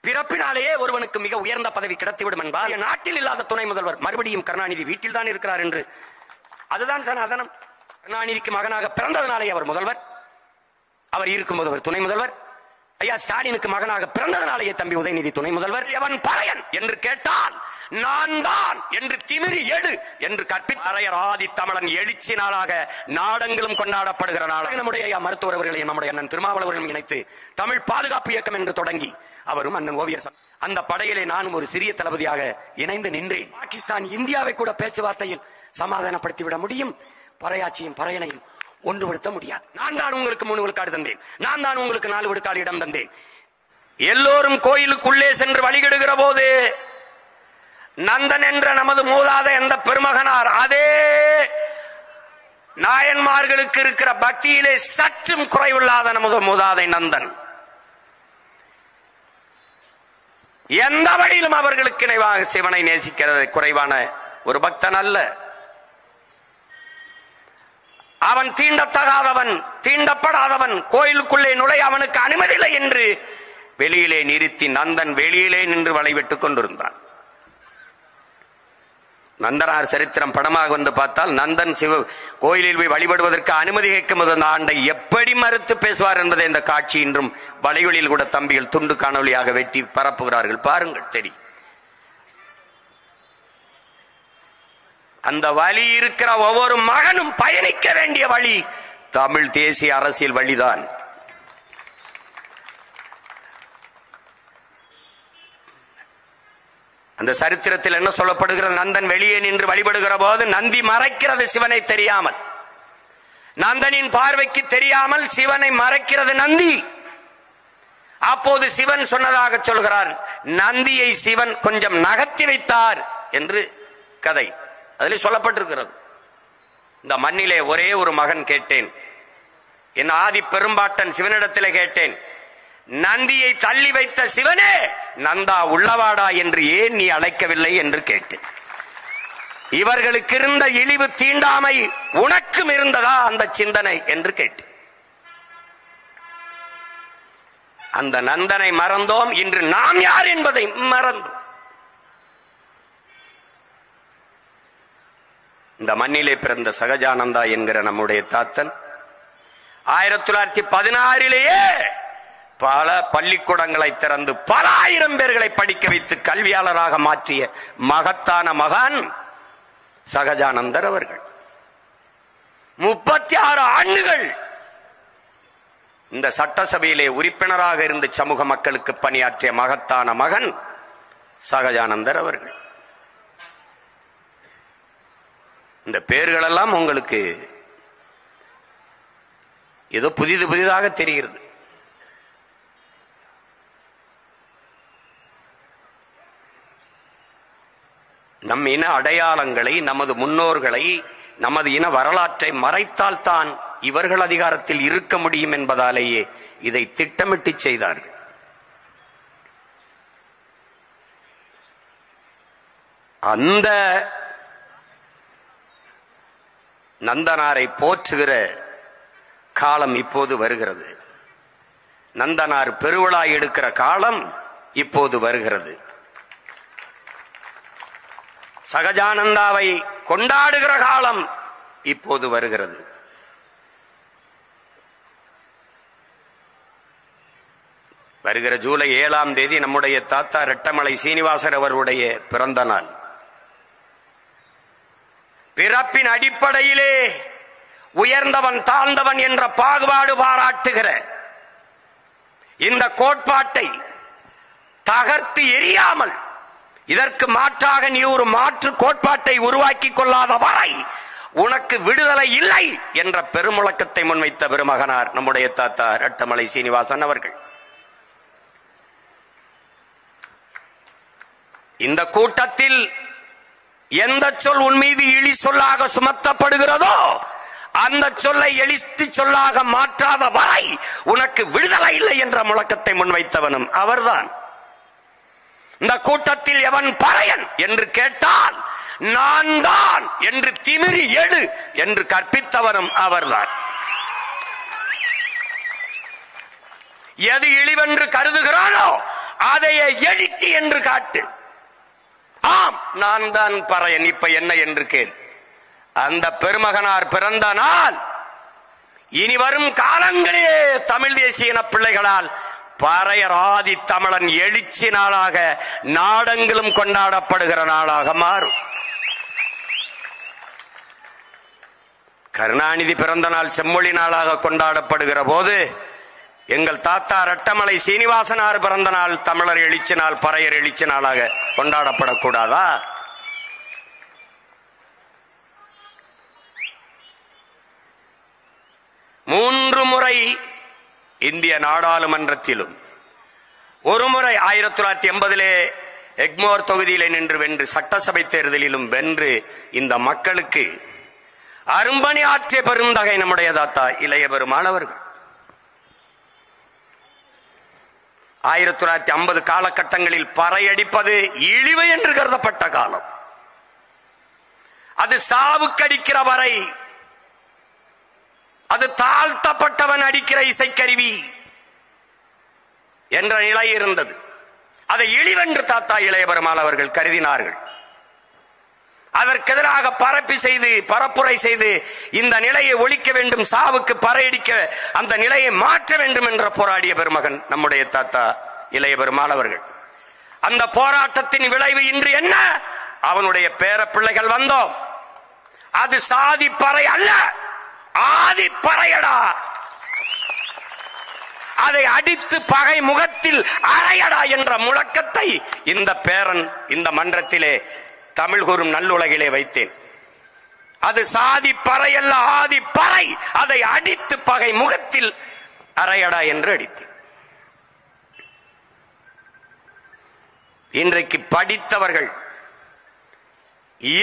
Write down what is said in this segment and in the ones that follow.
பிறப்பினாலேயே ஒருவனுக்கு மிக உயர்ந்த பதவி கிடைத்துவிடும் என்பார். நாட்டில் இல்லாத துணை முதல்வர் மறுபடியும் கருணாநிதி வீட்டில் தான் இருக்கிறார் என்று. அதுதான் சனாதனம். கருணாநிதிக்கு மகனாக பிறந்ததனாலே அவர் முதல்வர், அவர் இருக்கும்போது அவர் துணை முதல்வர். ஐயா ஸ்டாலினுக்கு மகனாக பிறந்ததனாலேயே தம்பி உதயநிதி துணை முதல்வர். எவன் பறையன் என்று கேட்டால் நான் தான் என்று திமிரி எழு என்று கற்பித்தரையர் ஆதி தமிழன் எழுச்சி நாளாக நாடெங்கிலும் கொண்டாடப்படுகிற நாள். நம்முடைய மருத்துவர் அவர்களையும் நம்முடைய அண்ணன் திருமாவளவர்களும் இணைத்து தமிழ் பாதுகாப்பு இயக்கம் என்று தொடங்கி அவரும் அண்ணன் ஓவியர் அந்த படையிலே நானும் ஒரு சிறிய தளபதியாக இணைந்து நின்றேன். பாகிஸ்தான் இந்தியாவை கூட பேச்சுவார்த்தையில் சமாதானப்படுத்திவிட முடியும், பறையாட்சியும் பறையனையும் ஒன்றுபடுத்த முடியாது. நான் தான் உங்களுக்கு 3 விழுக்காடு தந்தேன், நான் தான் உங்களுக்கு 4 விழுக்காடு இடம் தந்தேன். எல்லோரும் கோயிலுக்குள்ளே சென்று வழிகிடுகிற போது நந்தன் என்ற நமது மூதாத எந்த பெருமகனார் அதே நாயன்மார்களுக்கு இருக்கிற பக்தியிலே சற்றும் குறைவில்லாத நமது மூதாதை நந்தன் எந்த வழியிலும் அவர்களுக்கு இணைவாக சிவனை நேசிக்கிறது குறைவான ஒரு பக்தன் அல்ல. அவன் தீண்டத்தகாதவன், தீண்டப்படாதவன், கோயிலுக்குள்ளே நுழைய அவனுக்கு அனுமதி இல்லை என்று வெளியிலே நிறுத்தி நந்தன் வெளியிலே நின்று வளைவிட்டுக் கொண்டிருந்தான். நந்தனார் சரித்திரம் படமாக வந்து பார்த்தால் நந்தன் சிவ கோயிலில் போய் வழிபடுவதற்கு அனுமதி கேட்கும் போது அந்த ஆண்டை எப்படி மறுத்து பேசுவார் என்பதை இந்த காட்சி இன்றும் வலைகளில் கூட தம்பிகள் துண்டு காணொலியாக வெட்டி பரப்புகிறார்கள். பாருங்கள் தெரியும். அந்த வழி இருக்கிற ஒவ்வொரு மகனும் பயணிக்க வேண்டிய வழி தமிழ் தேசிய அரசியல் வழிதான். அந்த சரித்திரத்தில் என்ன சொல்லப்படுகிறது? நந்தன் வெளியே நின்று வழிபடுகிற போது நந்தி மறைக்கிறது சிவனை தெரியாமல், நந்தனின் பார்வைக்கு தெரியாமல் சிவனை மறைக்கிறது நந்தி. அப்போது சிவன் சொன்னதாக சொல்கிறார், நந்தியை சிவன் கொஞ்சம் நகர்த்தி வைத்தார் என்று கதை அதில் சொல்லப்பட்டிருக்கிறது. இந்த மண்ணிலே ஒரே ஒரு மகன் கேட்டேன், என் ஆதி பெரும்பாட்டன் சிவனிடத்திலே கேட்டேன், நந்தியை தள்ளி வைத்த சிவனே நந்தா உள்ளவாடா என்று ஏன் நீ அழைக்கவில்லை என்று கேட்டேன். இவர்களுக்கு இருந்த இழிவு தீண்டாமை உனக்கும் இருந்ததா அந்த சிந்தனை என்று கேட்டேன். அந்த நந்தனை மறந்தோம், இன்று நாம் யார் என்பதை மறந்தோம். இந்த மண்ணிலே பிறந்த சகஜானந்தா என்கிற நம்முடைய தாத்தன் 1916 பல பள்ளிக்கூடங்களை திறந்து பல ஆயிரம் பேர்களை படிக்க வைத்து கல்வியாளராக மாற்றிய மகத்தான மகான் சகஜானந்தர் அவர்கள். 36 ஆண்டுகள் இந்த சட்டசபையிலே உறுப்பினராக இருந்து சமூக மக்களுக்கு பணியாற்றிய மகத்தான மகன் சகஜானந்தர் அவர்கள். இந்த பெயர்கள் எல்லாம் உங்களுக்கு ஏதோ புதிதாக தெரிகிறது. நம் இன அடையாளங்களை, நமது முன்னோர்களை, நமது இன வரலாற்றை மறைத்தால் தான் இவர்கள் அதிகாரத்தில் இருக்க முடியும் என்பதாலேயே இதை திட்டமிட்டு செய்தார்கள். அந்த நந்தனாரை போற்றுகிற காலம் இப்போது வருகிறது. நந்தனார் பெருவிழா எடுக்கிற காலம் இப்போது வருகிறது. சகஜானந்தாவை கொண்டாடுகிற காலம் இப்போது வருகிறது. வருகிற ஜூலை 7ஆம் தேதி நம்முடைய தாத்தா ரெட்டமலை சீனிவாசர் அவருடைய பிறந்த நாள். பிறப்பின் அடிப்படையிலே உயர்ந்தவன் தாழ்ந்தவன் என்ற பாகுபாடு பாராட்டுகிற இந்த கோட்பாட்டை தகர்த்து எரியாமல் இதற்கு மாற்றாக நீ ஒரு மாற்று கோட்பாட்டை உருவாக்கி கொள்ளாத வரை உனக்கு விடுதலை இல்லை என்ற பெருமுழக்கத்தை முன்வைத்த பெருமகனார் நம்முடைய தாத்தா ரெட்டமலை சீனிவாசன் அவர்கள். இந்த கூட்டத்தில் எந்த சொல் உன் மீது இழி சொல்லாக சுமத்தப்படுகிறதோ அந்த சொல்லை எழுத்து சொல்லாக மாற்றாத வரை உனக்கு விடுதலை இல்லை என்ற முழக்கத்தை முன்வைத்தவனும் அவர்தான். இந்த கூட்டத்தில் எவன் பறையன் என்று கேட்டால் நான் தான் என்று திமிரி எழு என்று கற்பித்தவனும் அவர்தான். எது இழிவென்று கருதுகிறானோ அதையே எழுச்சி என்று காட்டு. ஆம், நான் தான் பறையன், இப்ப என்ன என்று கேள். அந்த பெருமகனார் பிறந்த நாள் இனி வரும் காலங்களிலே தமிழ் தேசிய இன பிள்ளைகளால் பறையர் ஆதி தமிழன் எழுச்சி நாளாக நாடெங்கிலும் கொண்டாடப்படுகிற நாளாக மாறும். கருணாநிதி பிறந்த நாள் செம்மொழி நாளாக கொண்டாடப்படுகிற போது எங்கள் தாத்தா ரட்டமலை சீனிவாசனார் பிறந்த நாள் தமிழர் எழுச்சி நாள், பறையர் எழுச்சி நாளாக கொண்டாடப்படக்கூடாதா? மூன்று முறை இந்திய நாடாளுமன்றத்திலும் ஒரு முறை 1980 எக்மோர் தொகுதியிலே நின்று வென்று சட்டசபை தேர்தலிலும் வென்று இந்த மக்களுக்கு அரும்பணி ஆற்றிய பெருந்தகை நம்முடைய தாத்தா இளைய பெருமாள் அவர்கள். 1950 காலகட்டங்களில் பறையடிப்பது இழிவு என்று கருதப்பட்ட காலம். அது சாவுக்கடிக்கிற வரை, அது தாழ்த்தப்பட்டவன் அடிக்கிற இசைக்கருவி என்ற நிலை இருந்தது. அதை இழிவென்று தாத்தா இளைய பெருமாள் அவர்கள் கருதினார்கள். அதற்கு எதிராக பரப்புரை செய்து இந்த நிலையை ஒழிக்க வேண்டும், சாவுக்கு பறையடிக்க அந்த நிலையை மாற்ற வேண்டும் என்ற போராடிய பெருமகன் நம்முடைய தாத்தா இளைய பெருமாள் அவர்கள். அந்த போராட்டத்தின் விளைவு இன்று என்ன? அவனுடைய பேர பிள்ளைகள் வந்தோம். அது சாதி பறை அல்ல, ஆதி பறையடா. அதை அடித்து பகை முகத்தில் அறையடா என்ற முழக்கத்தை இந்த பேரன் இந்த மன்றத்திலே தமிழ் கூறும் நல்லுலகிலே வைத்தேன். அது சாதி பறை அல்ல, ஆதி பறை. அதை அடித்து பகை முகத்தில் அறையடா என்று அடித்தேன். இன்றைக்கு படித்தவர்கள்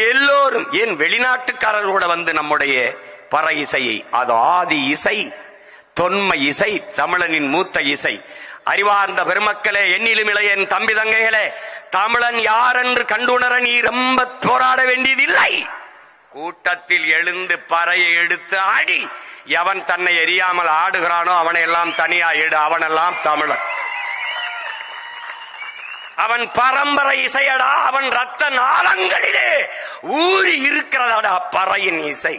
எல்லோரும், ஏன் வெளிநாட்டுக்காரர்களோட வந்து நம்முடைய பறை இசையை, அது ஆதி இசை, தொன்மை இசை, தமிழனின் மூத்த இசை. அறிவார்ந்த பெருமக்களே, எண்ணிலும் இளைய என் தம்பி தங்கைகளே, தமிழன் யார் என்று கண்டுணர நீ ரொம்ப போராட வேண்டியதில்லை. கூட்டத்தில் எழுந்து பறையை எடுத்து ஆடி, எவன் தன்னை எரியாமல் ஆடுகிறானோ அவனை எல்லாம் தனியா எடு, அவனெல்லாம் தமிழன். அவன் பரம்பரை இசையடா, அவன் ரத்த நாளங்களிலே ஊறி இருக்கிறதா பறையின் இசை.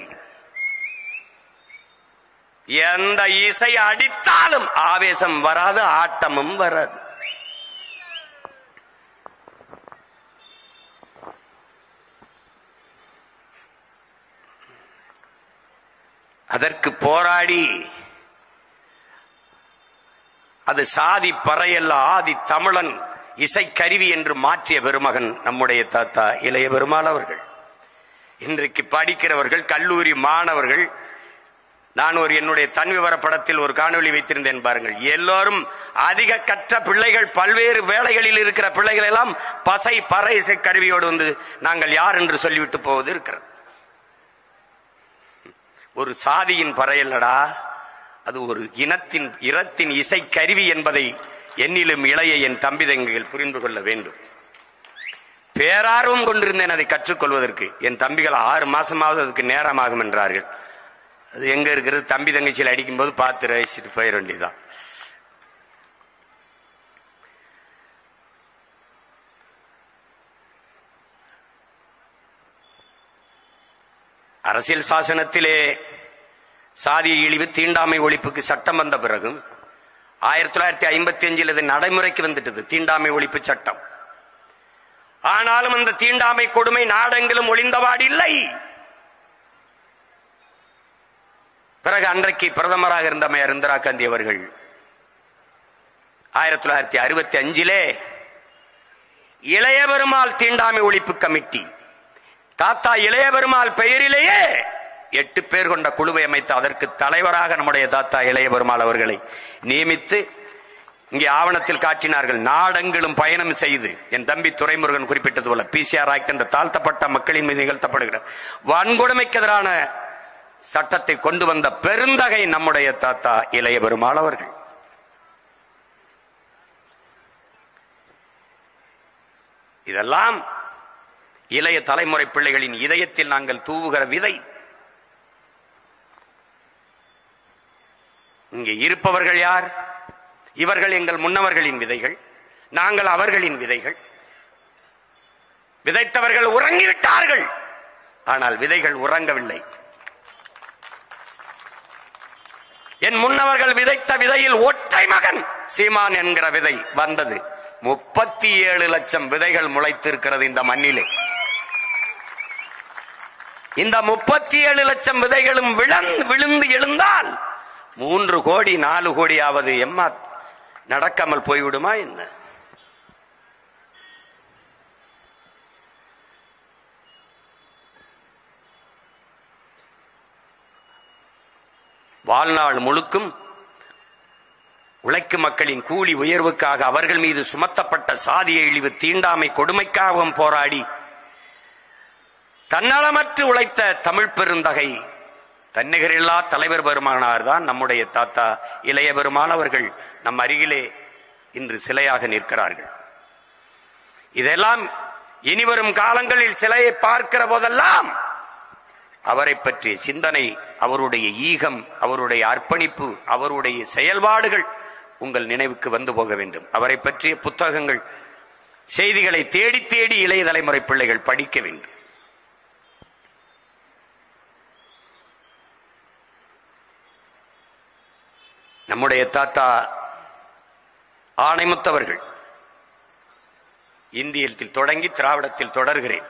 எந்த இசை அடித்தாலும் ஆவேசம் வராது, ஆட்டமும் வராது. அதற்கு போராடி அது சாதி பறையல்ல, ஆதி தமிழன் இசைக்கருவி என்று மாற்றிய பெருமகன் நம்முடைய தாத்தா இளைய பெருமாள் அவர்கள். இன்றைக்கு படிக்கிறவர்கள், கல்லூரி மாணவர்கள், நான் என்னுடைய தன் விவர படத்தில் ஒரு காணொளி வைத்திருந்தேன் பாருங்கள். எல்லோரும் அதிக கற்ற பிள்ளைகள், பல்வேறு வேலைகளில் இருக்கிற பிள்ளைகள் எல்லாம் பறை இசை கருவியோடு வந்து நாங்கள் யார் என்று சொல்லிவிட்டு போவது இருக்கிறது. ஒரு சாதியின் பறையல்லடா, அது ஒரு இனத்தின் இசை கருவி என்பதை என்னிலும் இளைய என் தம்பி தங்கைகள் புரிந்து கொள்ள வேண்டும். பேரார்வம் கொண்டிருந்தேன் அதை கற்றுக்கொள்வதற்கு. என் தம்பிகள் 6 மாசமாவது அதுக்கு நேரமாகும் என்றார்கள். அது எங்க இருக்கிறது? தம்பி தங்கச்சியில் அடிக்கும் போது பார்த்து ரசிச்சுட்டு போயிட வேண்டியதுதான். அரசியல் சாசனத்திலே சாதிய இழிவு, தீண்டாமை ஒழிப்புக்கு சட்டம் வந்த பிறகு 1955 இது நடைமுறைக்கு வந்துட்டது, தீண்டாமை ஒழிப்பு சட்டம். ஆனாலும் அந்த தீண்டாமை கொடுமை நாடெங்கிலும் ஒளிந்தவாடு இல்லை. பிறகு அன்றைக்கு பிரதமராக இருந்த இந்திரா காந்தி அவர்கள் 1965 இளைய பெருமாள் தீண்டாமை ஒழிப்பு கமிட்டி, தாத்தா இளைய பெருமாள் பெயரிலேயே 8 பேர் கொண்ட குழுவை அமைத்து அதற்கு தலைவராக நம்முடைய தாத்தா இளைய பெருமாள் அவர்களை நியமித்து இங்கே ஆவணத்தில் காட்டினார்கள். நாடெங்கிலும் பயணம் செய்து, என் தம்பி துரைமுருகன் குறிப்பிட்டது போல PCR ஆக்ட் என்ற தாழ்த்தப்பட்ட மக்களின் மீது நிகழ்த்தப்படுகிற வன்கொடுமைக்கு எதிரான சட்டத்தை கொண்டு வந்த பெருந்தகை நம்முடைய தாத்தா இளைய பெருமாள் அவர்கள். இதெல்லாம் இளைய தலைமுறை பிள்ளைகளின் இதயத்தில் நாங்கள் தூவுகிற விதை. இங்கே இருப்பவர்கள் யார்? இவர்கள் எங்கள் முன்னவர்களின் விதைகள். நாங்கள் அவர்களின் விதைகள். விதைத்தவர்கள் உறங்கிவிட்டார்கள், ஆனால் விதைகள் உறங்கவில்லை. என் முன்னவர்கள் விதைத்த விதையில் ஒற்றை மகன் சீமான் என்கிற விதை வந்தது. 37 லட்சம் விதைகள் முளைத்திருக்கிறது இந்த மண்ணிலே. இந்த 37 லட்சம் விதைகளும் விழுந்து எழுந்தால் 3 கோடி 4 கோடியாவது எம்மா நடக்காமல் போய்விடுமா என்ன? வாழ்நாள் முழுக்கும் உழைக்கும் மக்களின் கூலி உயர்வுக்காக அவர்கள் மீது சுமத்தப்பட்ட சாதிய இழிவு தீண்டாமை கொடுமைக்காகவும் போராடி தன்னலமற்று உழைத்த தமிழ் பெருந்தகை தன்னிகரில்லா தலைவர் பெருமானார் தான் நம்முடைய தாத்தா இளைய பெருமான் அவர்கள் நம் அருகிலே இன்று சிலையாக நிற்கிறார்கள். இதெல்லாம் இனிவரும் காலங்களில் சிலையை பார்க்கிற போதெல்லாம் அவரை பற்றிய சிந்தனை, அவருடைய ஈகம், அவருடைய அர்ப்பணிப்பு, அவருடைய செயல்பாடுகள் உங்கள் நினைவுக்கு வந்து போக வேண்டும். அவரை பற்றிய புத்தகங்கள், செய்திகளை தேடி தேடி இளைய தலைமுறை பிள்ளைகள் படிக்க வேண்டும். நம்முடைய தாத்தா ஆணைமுத்தவர்கள் இந்தியத்தில் தொடங்கி திராவிடத்தில் தொடர்கிறேன்.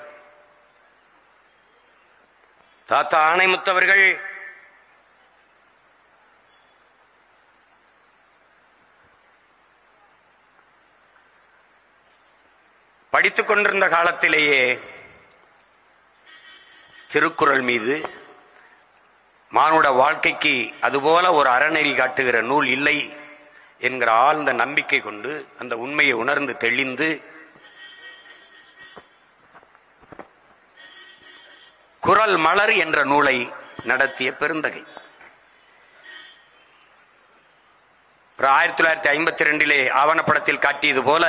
தாத்தா ஆணைமுத்தவர்கள் படித்துக் கொண்டிருந்த காலத்திலேயே திருக்குறள் மீது, மானுட வாழ்க்கைக்கு அதுபோல ஒரு அறநெறி காட்டுகிற நூல் இல்லை என்கிற ஆழ்ந்த நம்பிக்கை கொண்டு அந்த உண்மையை உணர்ந்து தெளிந்து குறள் மலர் என்ற நூலை நடத்திய பெருந்தகை. 1952 ஆவணப்படத்தில் காட்டியது போல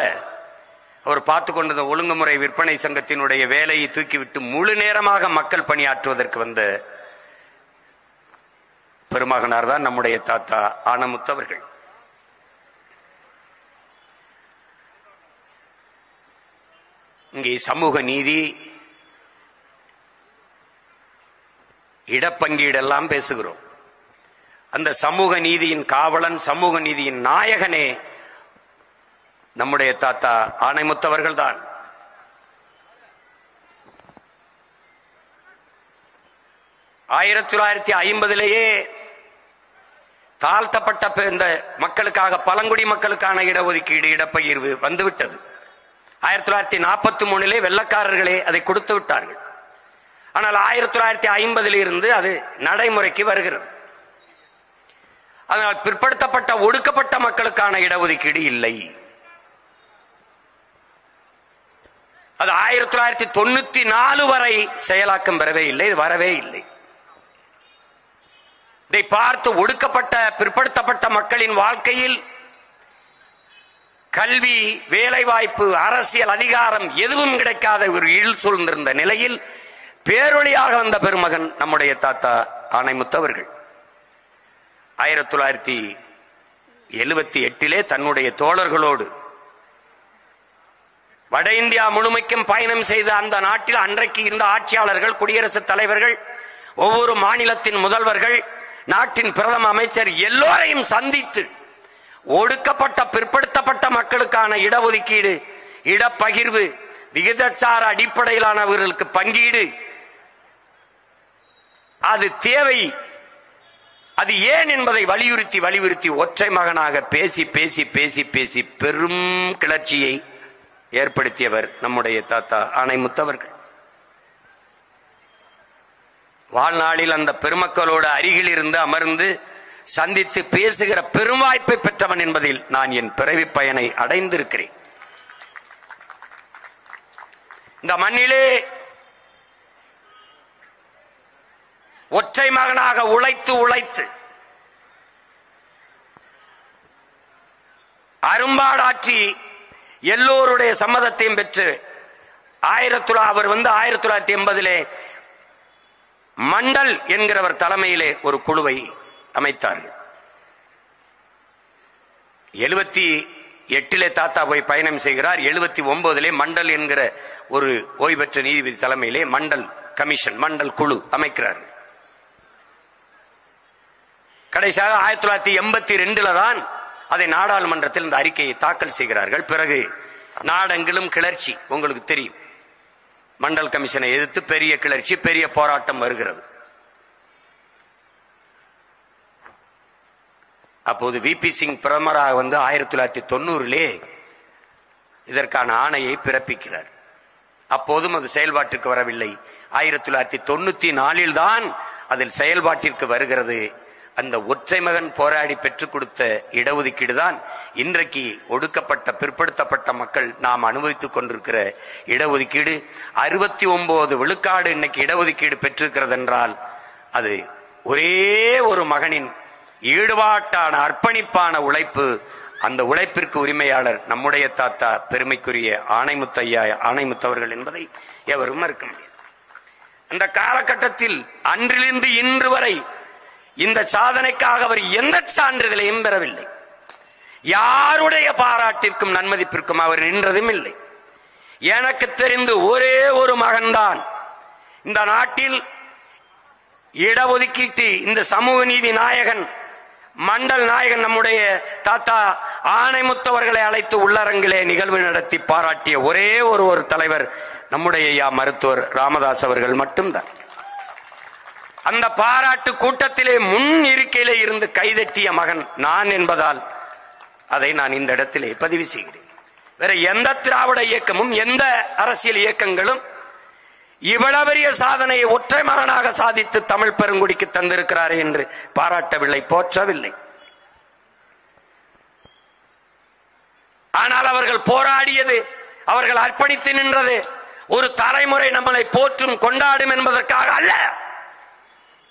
அவர் பார்த்துக் கொண்டிருந்த ஒழுங்குமுறை விற்பனை சங்கத்தினுடைய வேலையை தூக்கிவிட்டு முழு நேரமாக மக்கள் பணியாற்றுவதற்கு வந்த பெருமகனார் தான் நம்முடைய தாத்தா ஆணைமுத்தவர்கள். இங்கே சமூக நீதி, இடப்பங்கீடெல்லாம் பேசுகிறோம். அந்த சமூக நீதியின் காவலன், சமூக நீதியின் நாயகனே நம்முடைய தாத்தா ஆணைமுத்தவர்கள் தான். ஆயிரத்தி 1950 தாழ்த்தப்பட்ட இந்த மக்களுக்காக, பழங்குடி மக்களுக்கான இடஒதுக்கீடு, இடப்பகிர்வு வந்துவிட்டது. 1943 வெள்ளக்காரர்களே அதை கொடுத்து விட்டார்கள். ஆனால் 1950 இருந்து அது நடைமுறைக்கு வருகிறது. அதனால் பிற்படுத்தப்பட்ட ஒடுக்கப்பட்ட மக்களுக்கான இடஒதுக்கீடு இல்லை. அது 1994 வரை செயலாக்கம் பெறவே இல்லை, வரவே இல்லை. இதை பார்த்து ஒடுக்கப்பட்ட பிற்படுத்தப்பட்ட மக்களின் வாழ்க்கையில் கல்வி, வேலைவாய்ப்பு, அரசியல் அதிகாரம் எதுவும் கிடைக்காத ஒரு இருள் சூழ்ந்திருந்த நிலையில் பேரொழியாக வந்த பெருமகன் நம்முடைய தாத்தா ஆணைமுத்தவர்கள் 1978 தன்னுடைய தோழர்களோடு வட இந்தியா முழுமைக்கும் பயணம் செய்த அந்த நாட்டில் அன்றைக்கு இருந்த ஆட்சியாளர்கள், குடியரசுத் தலைவர்கள், ஒவ்வொரு மாநிலத்தின் முதல்வர்கள், நாட்டின் பிரதம அமைச்சர் எல்லோரையும் சந்தித்து ஒடுக்கப்பட்ட பிற்படுத்தப்பட்ட மக்களுக்கான இடஒதுக்கீடு, இடப்பகிர்வு, விகிதாச்சார அடிப்படையிலானவர்களுக்கு பங்கீடு, அது தேவை, அது ஏன் என்பதை வலியுறுத்தி வலியுறுத்தி ஒற்றை மகனாக பேசி பேசி பேசி பேசி பெரும் கிளர்ச்சியை ஏற்படுத்தியவர் நம்முடைய தாத்தா ஆணைமுத்தவர்கள். வாழ்நாளில் அந்த பெருமக்களோடு அருகில் இருந்து அமர்ந்து சந்தித்து பேசுகிற பெருவாய்ப்பை பெற்றவன் என்பதில் நான் என் பிறவி பயனை அடைந்திருக்கிறேன். இந்த மண்ணிலே ஒற்றை மகனாக உழைத்து உழைத்து அரும்பாடாற்றி எல்லோருடைய சம்மதத்தையும் பெற்று அவர் 1980 மண்டல் என்கிறவர் தலைமையிலே ஒரு குழுவை அமைத்தார்கள். 78 தாத்தா போய் பயணம் செய்கிறார். 79 மண்டல் என்கிற ஒரு ஓய்வு பெற்ற நீதிபதி தலைமையிலே மண்டல் கமிஷன், மண்டல் குழு அமைக்கிறார். கடைசியாக 1982 தான் அதை நாடாளுமன்றத்தில் இந்த அறிக்கையை தாக்கல் செய்கிறார்கள். பிறகு நாடெங்கிலும் கிளர்ச்சி, உங்களுக்கு தெரியும். மண்டல் கமிஷனை எதிர்த்து பெரிய கிளர்ச்சி, பெரிய போராட்டம் வருகிறது. அப்போது விபி சிங் பிரதமராக வந்து 1990 இதற்கான ஆணையை பிறப்பிக்கிறார். அப்போதும் அது செயல்பாட்டிற்கு வரவில்லை. 1994 தான் அதில் செயல்பாட்டிற்கு வருகிறது. அந்த ஒற்றை மகன் போராடி பெற்றுக் கொடுத்த இடஒதுக்கீடு தான் இன்றைக்கு ஒடுக்கப்பட்ட பிற்படுத்தப்பட்ட மக்கள் நாம் அனுபவித்துக் கொண்டிருக்கிற இடஒதுக்கீடு. 69 விழுக்காடு இன்னைக்கு இடஒதுக்கீடு பெற்றிருக்கிறது என்றால் அது ஒரே ஒரு மகனின் ஈடுபாட்டான அர்ப்பணிப்பான உழைப்பு. அந்த உழைப்பிற்கு உரிமையாளர் நம்முடைய தாத்தா பெருமைக்குரிய ஆணைமுத்தையா, ஆணைமுத்தவர்கள் என்பதை எவரும் மறுக்க முடியாது. அந்த காலகட்டத்தில் அன்றிலிருந்து இன்று வரை இந்த சாதனைக்காக அவர் எந்த சான்றிதழையும் பெறவில்லை. யாருடைய பாராட்டிற்கும் நன்மதிப்பிற்கும் அவர் நின்றதும் இல்லை. எனக்கு தெரிந்து ஒரே ஒரு மகன்தான் இந்த நாட்டில் இடஒதுக்கீட்டு இந்த சமூக நீதி நாயகன், மண்டல் நாயகன் நம்முடைய தாத்தா ஆணைமுத்தவர்களை அழைத்து உள்ளரங்கிலே நிகழ்வு நடத்தி பாராட்டிய ஒரே ஒரு தலைவர் நம்முடைய ஐயா மருத்துவர் ராமதாஸ் அவர்கள் மட்டும்தான். அந்த பாராட்டு கூட்டத்திலே முன் இருக்கையிலே இருந்து கைதட்டிய மகன் நான் என்பதால் அதை நான் இந்த இடத்திலே பதிவு செய்கிறேன். வேற எந்த திராவிட இயக்கமும் எந்த அரசியல் இயக்கங்களும் இவ்வளவு பெரிய சாதனையை ஒற்றை மகனாக சாதித்து தமிழ் பெருங்குடிக்கு தந்திருக்கிறாரே என்று பாராட்டவில்லை, போற்றவில்லை. ஆனால் அவர்கள் போராடியது, அவர்கள் அர்ப்பணித்து நின்றது ஒரு தலைமுறை நம்மளை போற்றும் கொண்டாடும் என்பதற்காக அல்ல,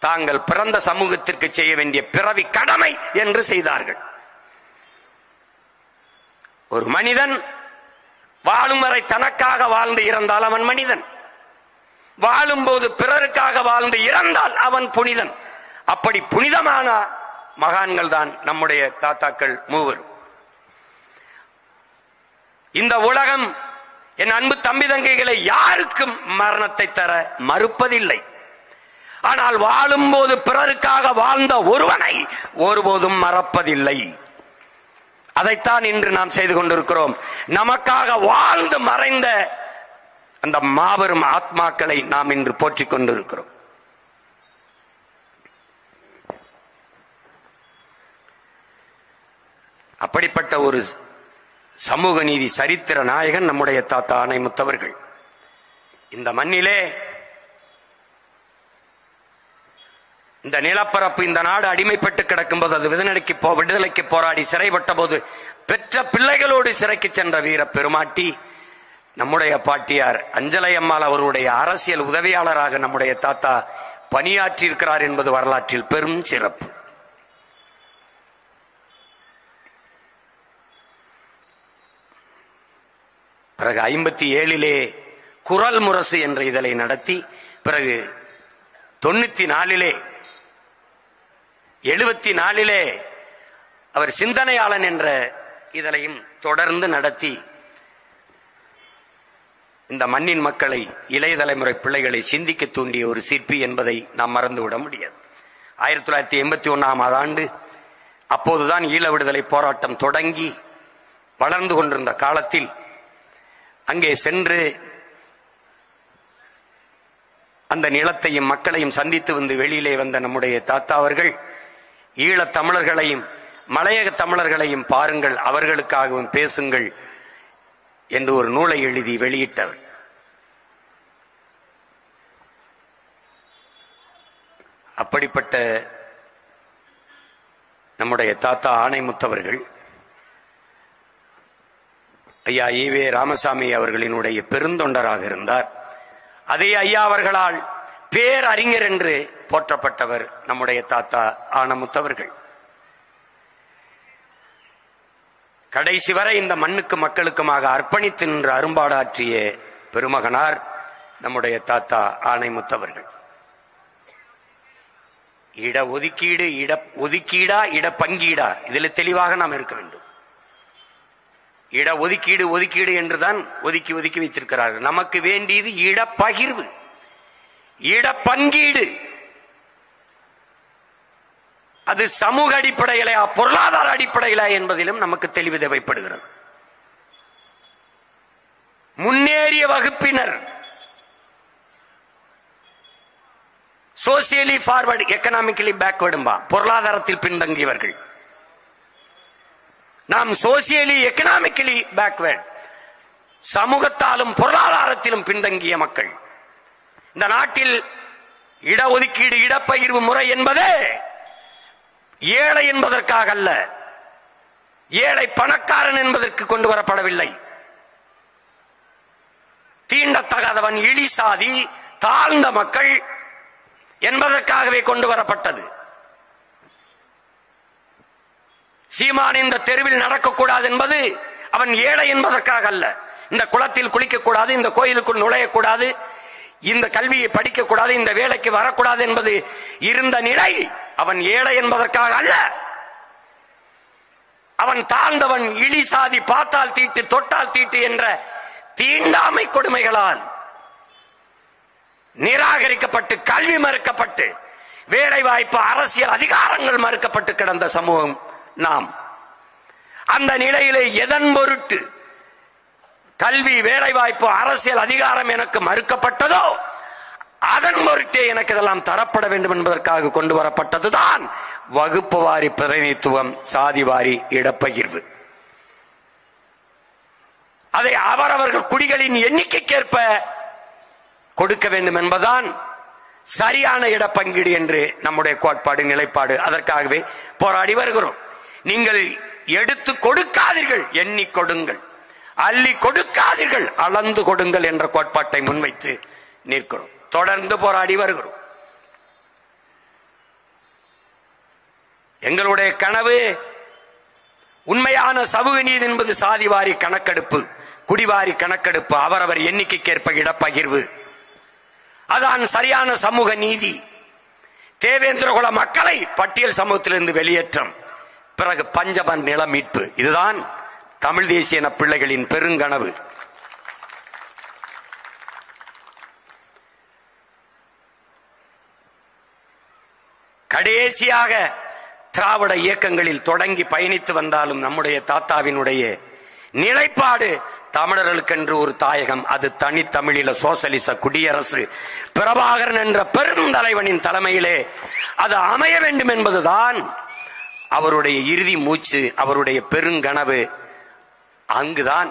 தாங்கள் பிறந்த சமூகத்திற்கு செய்ய வேண்டிய பிறவி கடமை என்று செய்தார்கள். ஒரு மனிதன் வாழும் வரை தனக்காக வாழ்ந்து இறந்தால் அவன் மனிதன், வாழும் போது பிறருக்காக வாழ்ந்து இறந்தால் அவன் புனிதன். அப்படி புனிதமான மகான்கள் தான் நம்முடைய தாத்தாக்கள் மூவரும். இந்த உலகம் என் அன்பு தம்பி தங்கைகளை யாருக்கும் மரணத்தை தர மறுப்பதில்லை. ஆனால் வாழும் போது பிறருக்காக வாழ்ந்த ஒருவனை ஒருபோதும் மறப்பதில்லை. அதைத்தான் இன்று நாம் செய்து கொண்டிருக்கிறோம். நமக்காக வாழ்ந்து மறைந்த அந்த மாபெரும் ஆத்மாக்களை நாம் இன்று போற்றிக் கொண்டிருக்கிறோம். அப்படிப்பட்ட ஒரு சமூக நீதி சரித்திர நாயகன் நம்முடைய தாத்தா ஆணைமுத்தவர்கள். இந்த மண்ணிலே இந்த நிலப்பரப்பு, இந்த நாடு அடிமைப்பட்டு கிடக்கும் போது, அது விடுதலைக்கு போராடி சிறைப்பட்ட போது பெற்ற பிள்ளைகளோடு சிறைக்கு சென்ற வீர பெருமாட்டி நம்முடைய பாட்டியார் அஞ்சலை அம்மாள் அவருடைய அரசியல் உதவியாளராக நம்முடைய தாத்தா பணியாற்றி இருக்கிறார் என்பது வரலாற்றில் பெரும் சிறப்பு. பிறகு 57 குரல் முரசு என்ற இதழை நடத்தி, பிறகு 94 74 அவர் சிந்தனையாளன் என்ற இதழையும் தொடர்ந்து நடத்தி இந்த மண்ணின் மக்களை, இளைய தலைமுறை பிள்ளைகளை சிந்திக்க தூண்டிய ஒரு சிற்பி என்பதை நாம் மறந்துவிட முடியாது. 1981 ஆண்டு அப்போதுதான் ஈழ விடுதலை போராட்டம் தொடங்கி வளர்ந்து கொண்டிருந்த காலத்தில் அங்கே சென்று அந்த நிலத்தையும் மக்களையும் சந்தித்து வந்து வெளியிலே வந்த நம்முடைய தாத்தா அவர்கள் ஈழத் தமிழர்களையும் மலையக தமிழர்களையும் பாருங்கள், அவர்களுக்காகவும் பேசுங்கள் என்று ஒரு நூலை எழுதி வெளியிட்டவர். அப்படிப்பட்ட நம்முடைய தாத்தா ஆணைமுத்தவர்கள் ஐயா ஈவே ராமசாமி அவர்களினுடைய பெருந்தொண்டராக இருந்தார். அதே ஐயா அவர்களால் பேரறிஞர் என்று போற்றப்பட்டவர் நம்முடைய தாத்தா ஆணைமுத்தவர்கள். கடைசி வரை இந்த மண்ணுக்கு மக்களுக்குமாக அர்ப்பணித்து நின்று அரும்பாடாற்றிய பெருமகனார் நம்முடைய தாத்தா ஆணைமுத்தவர்கள். இட ஒதுக்கீடு, இட ஒதுக்கீடா, இட பங்கீடா, இதில் தெளிவாக நாம் இருக்க வேண்டும். இட ஒதுக்கீடு ஒதுக்கீடு என்றுதான் ஒதுக்கி ஒதுக்கி வைத்திருக்கிறார்கள். நமக்கு வேண்டியது இடப்பகிர்வு, இடப்பங்கீடு. அது சமூக அடிப்படையிலா பொருளாதார அடிப்படையிலா என்பதிலும் நமக்கு தெளிவு தேவைப்படுகிறது. முன்னேறிய வகுப்பினர், சோசியலி ஃபார்வர்டு, எக்கனாமிக்கலி பேக்வர்டும்பா, பொருளாதாரத்தில் பின்தங்கியவர்கள். நாம் சோசியலி எக்கனாமிக்கலி பேக்வர்ட், சமூகத்தாலும் பொருளாதாரத்திலும் பின்தங்கிய மக்கள். இந்த நாட்டில் இடஒதுக்கீடு இடப்பகிர்வு முறை என்பதே ஏழை என்பதற்காக அல்ல, ஏழை பணக்காரன் என்பதற்கு கொண்டு வரப்படவில்லை. தீண்டத்தகாதவன், இழிசாதி, தாழ்ந்த மக்கள் என்பதற்காகவே கொண்டு வரப்பட்டது. சீமான் இந்த தெருவில் நடக்கக்கூடாது என்பது அவன் ஏழை என்பதற்காக அல்ல. இந்த குளத்தில் குளிக்கக்கூடாது, இந்த கோயிலுக்குள் நுழையக்கூடாது, இந்த கல்வியை படிக்கக்கூடாது, இந்த வேலைக்கு வரக்கூடாது என்பது இருந்த நிலை அவன் ஏழை என்பதற்காக அல்ல. அவன் தாழ்ந்தவன், இழிசாதி, பார்த்தால் தீட்டு தொட்டால் தீட்டு என்ற தீண்டாமை கொடுமைகளால் நிராகரிக்கப்பட்டு, கல்வி மறுக்கப்பட்டு, வேலை வாய்ப்பு, அரசியல் அதிகாரங்கள் மறுக்கப்பட்டு கிடந்த சமூகம் நாம். அந்த நிலையிலே எதன் பொருட்டு கல்வி, வேலை வாய்ப்பு, அரசியல் அதிகாரம் எனக்கு மறுக்கப்பட்டதோ அதன் பொருட்டே எனக்கு இதெல்லாம் தரப்பட வேண்டும் என்பதற்காக கொண்டு வரப்பட்டதுதான் வகுப்பு வாரி பிரதிநிதித்துவம், சாதி வாரி இடப்பகிர்வு. அதை அவரவர்கள் குடிகளின் எண்ணிக்கைக்கேற்ப கொடுக்க வேண்டும் என்பதுதான் சரியான இடப்பங்கீடு என்று நம்முடைய கோட்பாடு, நிலைப்பாடு. அதற்காகவே போராடி வருகிறோம். நீங்கள் எடுத்து கொடுக்காதீர்கள், எண்ணி கொடுங்கள். அள்ளி கொடுக்காதீர்கள், அளந்து கொடுங்கள் என்ற கோட்பாட்டை முன்வைத்து நிற்கிறோம். தொடர்ந்து போராடி வருகிறோம். எங்களுடைய கனவு உண்மையான சமூக நீதி என்பது சாதிவாரி கணக்கெடுப்பு, குடிவாரி கணக்கெடுப்பு, அவரவர் எண்ணிக்கைக்கேற்ப இடப்பகிர்வு. அதான் சரியான சமூக நீதி. தேவேந்திரகுல மக்களை பட்டியல் சமூகத்திலிருந்து வெளியேற்றம், பிறகு பஞ்சமன் நில மீட்பு. இதுதான் தமிழ் தேசிய பிள்ளைகளின் பெருங்கனவு. கடைசியாக திராவிட இயக்கங்களில் தொடங்கி பயணித்து வந்தாலும் நம்முடைய தாத்தாவினுடைய நிலைப்பாடு தமிழர்களுக்கென்று ஒரு தாயகம், அது தனித்தமிழில சோசலிச குடியரசு, பிரபாகரன் என்ற பெருந்தலைவனின் தலைமையிலே அது அமைய வேண்டும் என்பதுதான் அவருடைய இறுதி மூச்சு, அவருடைய பெருங்கனவு. அங்குதான்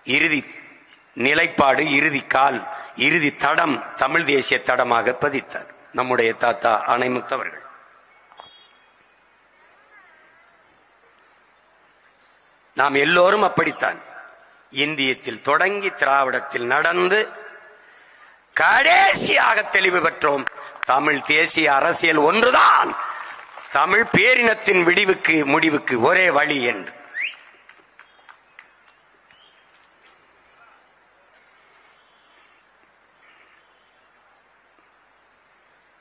இறுதி நிலைப்பாடு, இறுதி கால், இறுதி தடம் தமிழ் தேசிய தடமாக பதித்தார் நம்முடைய தாத்தா ஆணைமுத்தவர்கள். நாம் எல்லோரும் அப்படித்தான். இந்தியத்தில் தொடங்கி திராவிடத்தில் நடந்து கடைசியாக தெளிவு பெற்றோம். தமிழ் தேசிய அரசியல் ஒன்றுதான் தமிழ் பேரினத்தின் விடிவுக்கு, முடிவுக்கு ஒரே வழி என்று.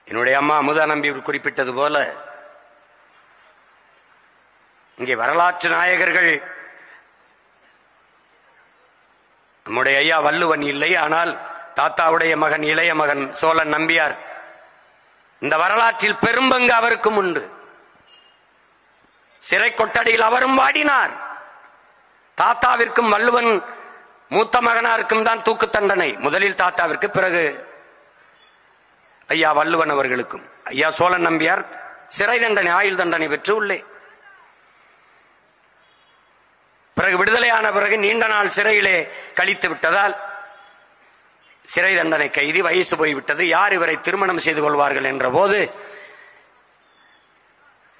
என்னுடைய அம்மா அமுதா நம்பி குறிப்பிட்டது போல, இங்கே வரலாற்று நாயகர்கள் நம்முடைய ஐயா வள்ளுவன் இல்லை, ஆனால் தாத்தாவுடைய மகன், இளைய மகன் சோழன் நம்பியார். இந்த வரலாற்றில் பெரும்பங்கு அவருக்கும் உண்டு. சிறை கொட்டடியில் அவரும் வாடினார். தாத்தாவிற்கும் வள்ளுவன் மூத்த மகனாருக்கும் தான் தூக்கு தண்டனை. முதலில் தாத்தாவிற்கு, பிறகு ஐயா வள்ளுவன் அவர்களுக்கும். ஐயா சோழன் நம்பியார் சிறை தண்டனை, ஆயுள் தண்டனை பெற்று உள்ளே. பிறகு விடுதலையான பிறகு நீண்ட நாள் சிறையிலே கழித்து விட்டதால் சிறை தண்டனை கைதி, வயசு போய்விட்டது. யார் இவரை திருமணம் செய்து கொள்வார்கள் என்ற போது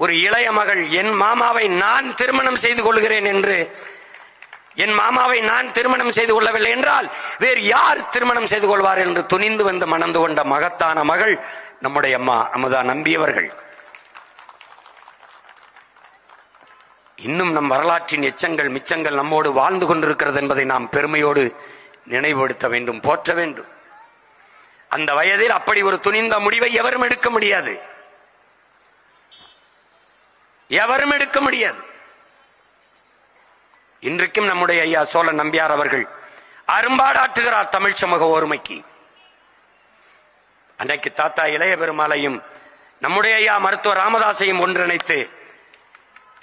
ஒரு இளைய மகள், என் மாமாவை நான் திருமணம் செய்து கொள்கிறேன் என்று, என் மாமாவை நான் திருமணம் செய்து கொள்ளவில்லை என்றால் வேறு யார் திருமணம் செய்து கொள்வார் என்று துணிந்து வந்து மணந்து கொண்ட மகத்தான மகள் நம்முடைய அம்மா அமுதா நம்பியவர்கள். இன்னும் நம் வரலாற்றின் எச்சங்கள், மிச்சங்கள் நம்மோடு வாழ்ந்து கொண்டிருக்கிறது என்பதை நாம் பெருமையோடு நினைவுபடுத்த வேண்டும், போற்ற வேண்டும். அந்த வயதில் அப்படி ஒரு துணிந்த முடிவை எவரும் எடுக்க முடியாது, எவரும் எடுக்க முடியாது. இன்றைக்கும் நம்முடைய ஐயா சோழ நம்பியார் அவர்கள் அரும்பாடாற்றுகிறார் தமிழ் சமூக ஒருமைக்கு. அன்றைக்கு தாத்தா இளைய பெருமாளையும் நம்முடைய ஐயா மருத்துவர் ராமதாசையும் ஒன்றிணைத்து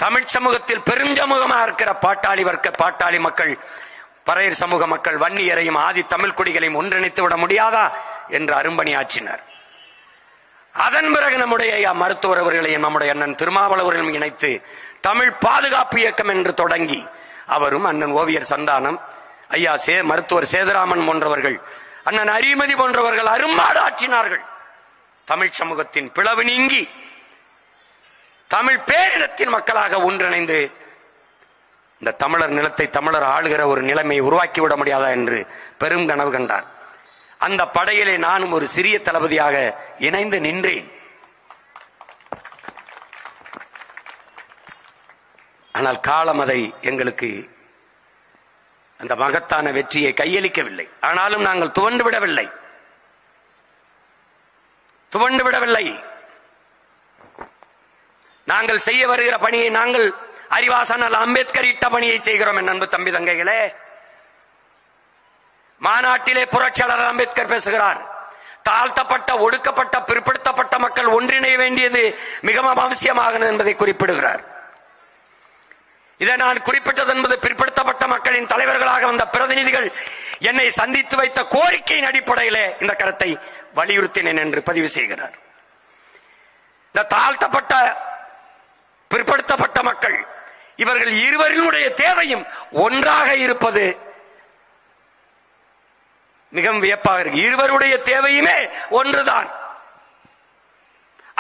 தமிழ் சமூகத்தில் பெரும் சமூகமாக இருக்கிற பாட்டாளி வர்க்க பாட்டாளி மக்கள், பறையர் சமூக மக்கள், வன்னியரையும் ஆதி தமிழ் குடிகளையும் ஒன்றிணைத்து விட முடியாதா என்று அரும்பணி ஆற்றினார். அதன் பிறகு நம்முடைய ஐயா மருத்துவர் அவர்களையும் நம்முடைய அண்ணன் திருமாவளவர்களும் இணைத்து தமிழ் பாதுகாப்பு இயக்கம் என்று தொடங்கி அவரும் அண்ணன் ஓவியர் சந்தானம், ஐயா மருத்துவர் சேதுராமன் போன்றவர்கள், அண்ணன் அரிமதி போன்றவர்கள் அரும்பாடு ஆற்றினார்கள். தமிழ் சமூகத்தின் பிளவு நீங்கி தமிழ் பேரினத்தின் மக்களாக ஒன்றிணைந்து இந்த தமிழர் நிலத்தை தமிழர் ஆளுகிற ஒரு நிலைமையை உருவாக்கிவிட முடியாதா என்று பெரும் கனவு கண்டார். அந்த படையிலே நானும் ஒரு சிறிய தளபதியாக இணைந்து நின்றேன். ஆனால் காலம் அதை எங்களுக்கு அந்த மகத்தான வெற்றியை கையளிக்கவில்லை. ஆனாலும் நாங்கள் துவண்டு விடவில்லை. நாங்கள் செய்ய வருகிற பணியை நாங்கள் அறிவாசன் அம்பேத்கர் இட்ட பணியை செய்கிறோம். என் அன்பு தம்பி தங்கைகளே, மாநாட்டிலே புரட்சியாளர் அம்பேத்கர் பேசுகிறார். தாழ்த்தப்பட்ட, ஒடுக்கப்பட்ட, பிற்படுத்தப்பட்ட மக்கள் ஒன்றிணைய வேண்டியது மிகவும் அவசியமாகும் என்பதை குறிப்பிடுகிறார். இதை நான் குறிப்பிட்டது என்பது பிற்படுத்தப்பட்ட மக்களின் தலைவர்களாக வந்த பிரதிநிதிகள் என்னை சந்தித்து வைத்த கோரிக்கையின் அடிப்படையிலே இந்த கருத்தை வலியுறுத்தினேன் என்று பதிவு செய்கிறார். இந்த தாழ்த்தப்பட்ட, பிற்படுத்தப்பட்ட மக்கள் இவர்கள் இருவரினுடைய தேவையும் ஒன்றாக இருப்பது மிகவும் வியப்பாக இருக்கு. இருவருடைய தேவையுமே ஒன்றுதான்.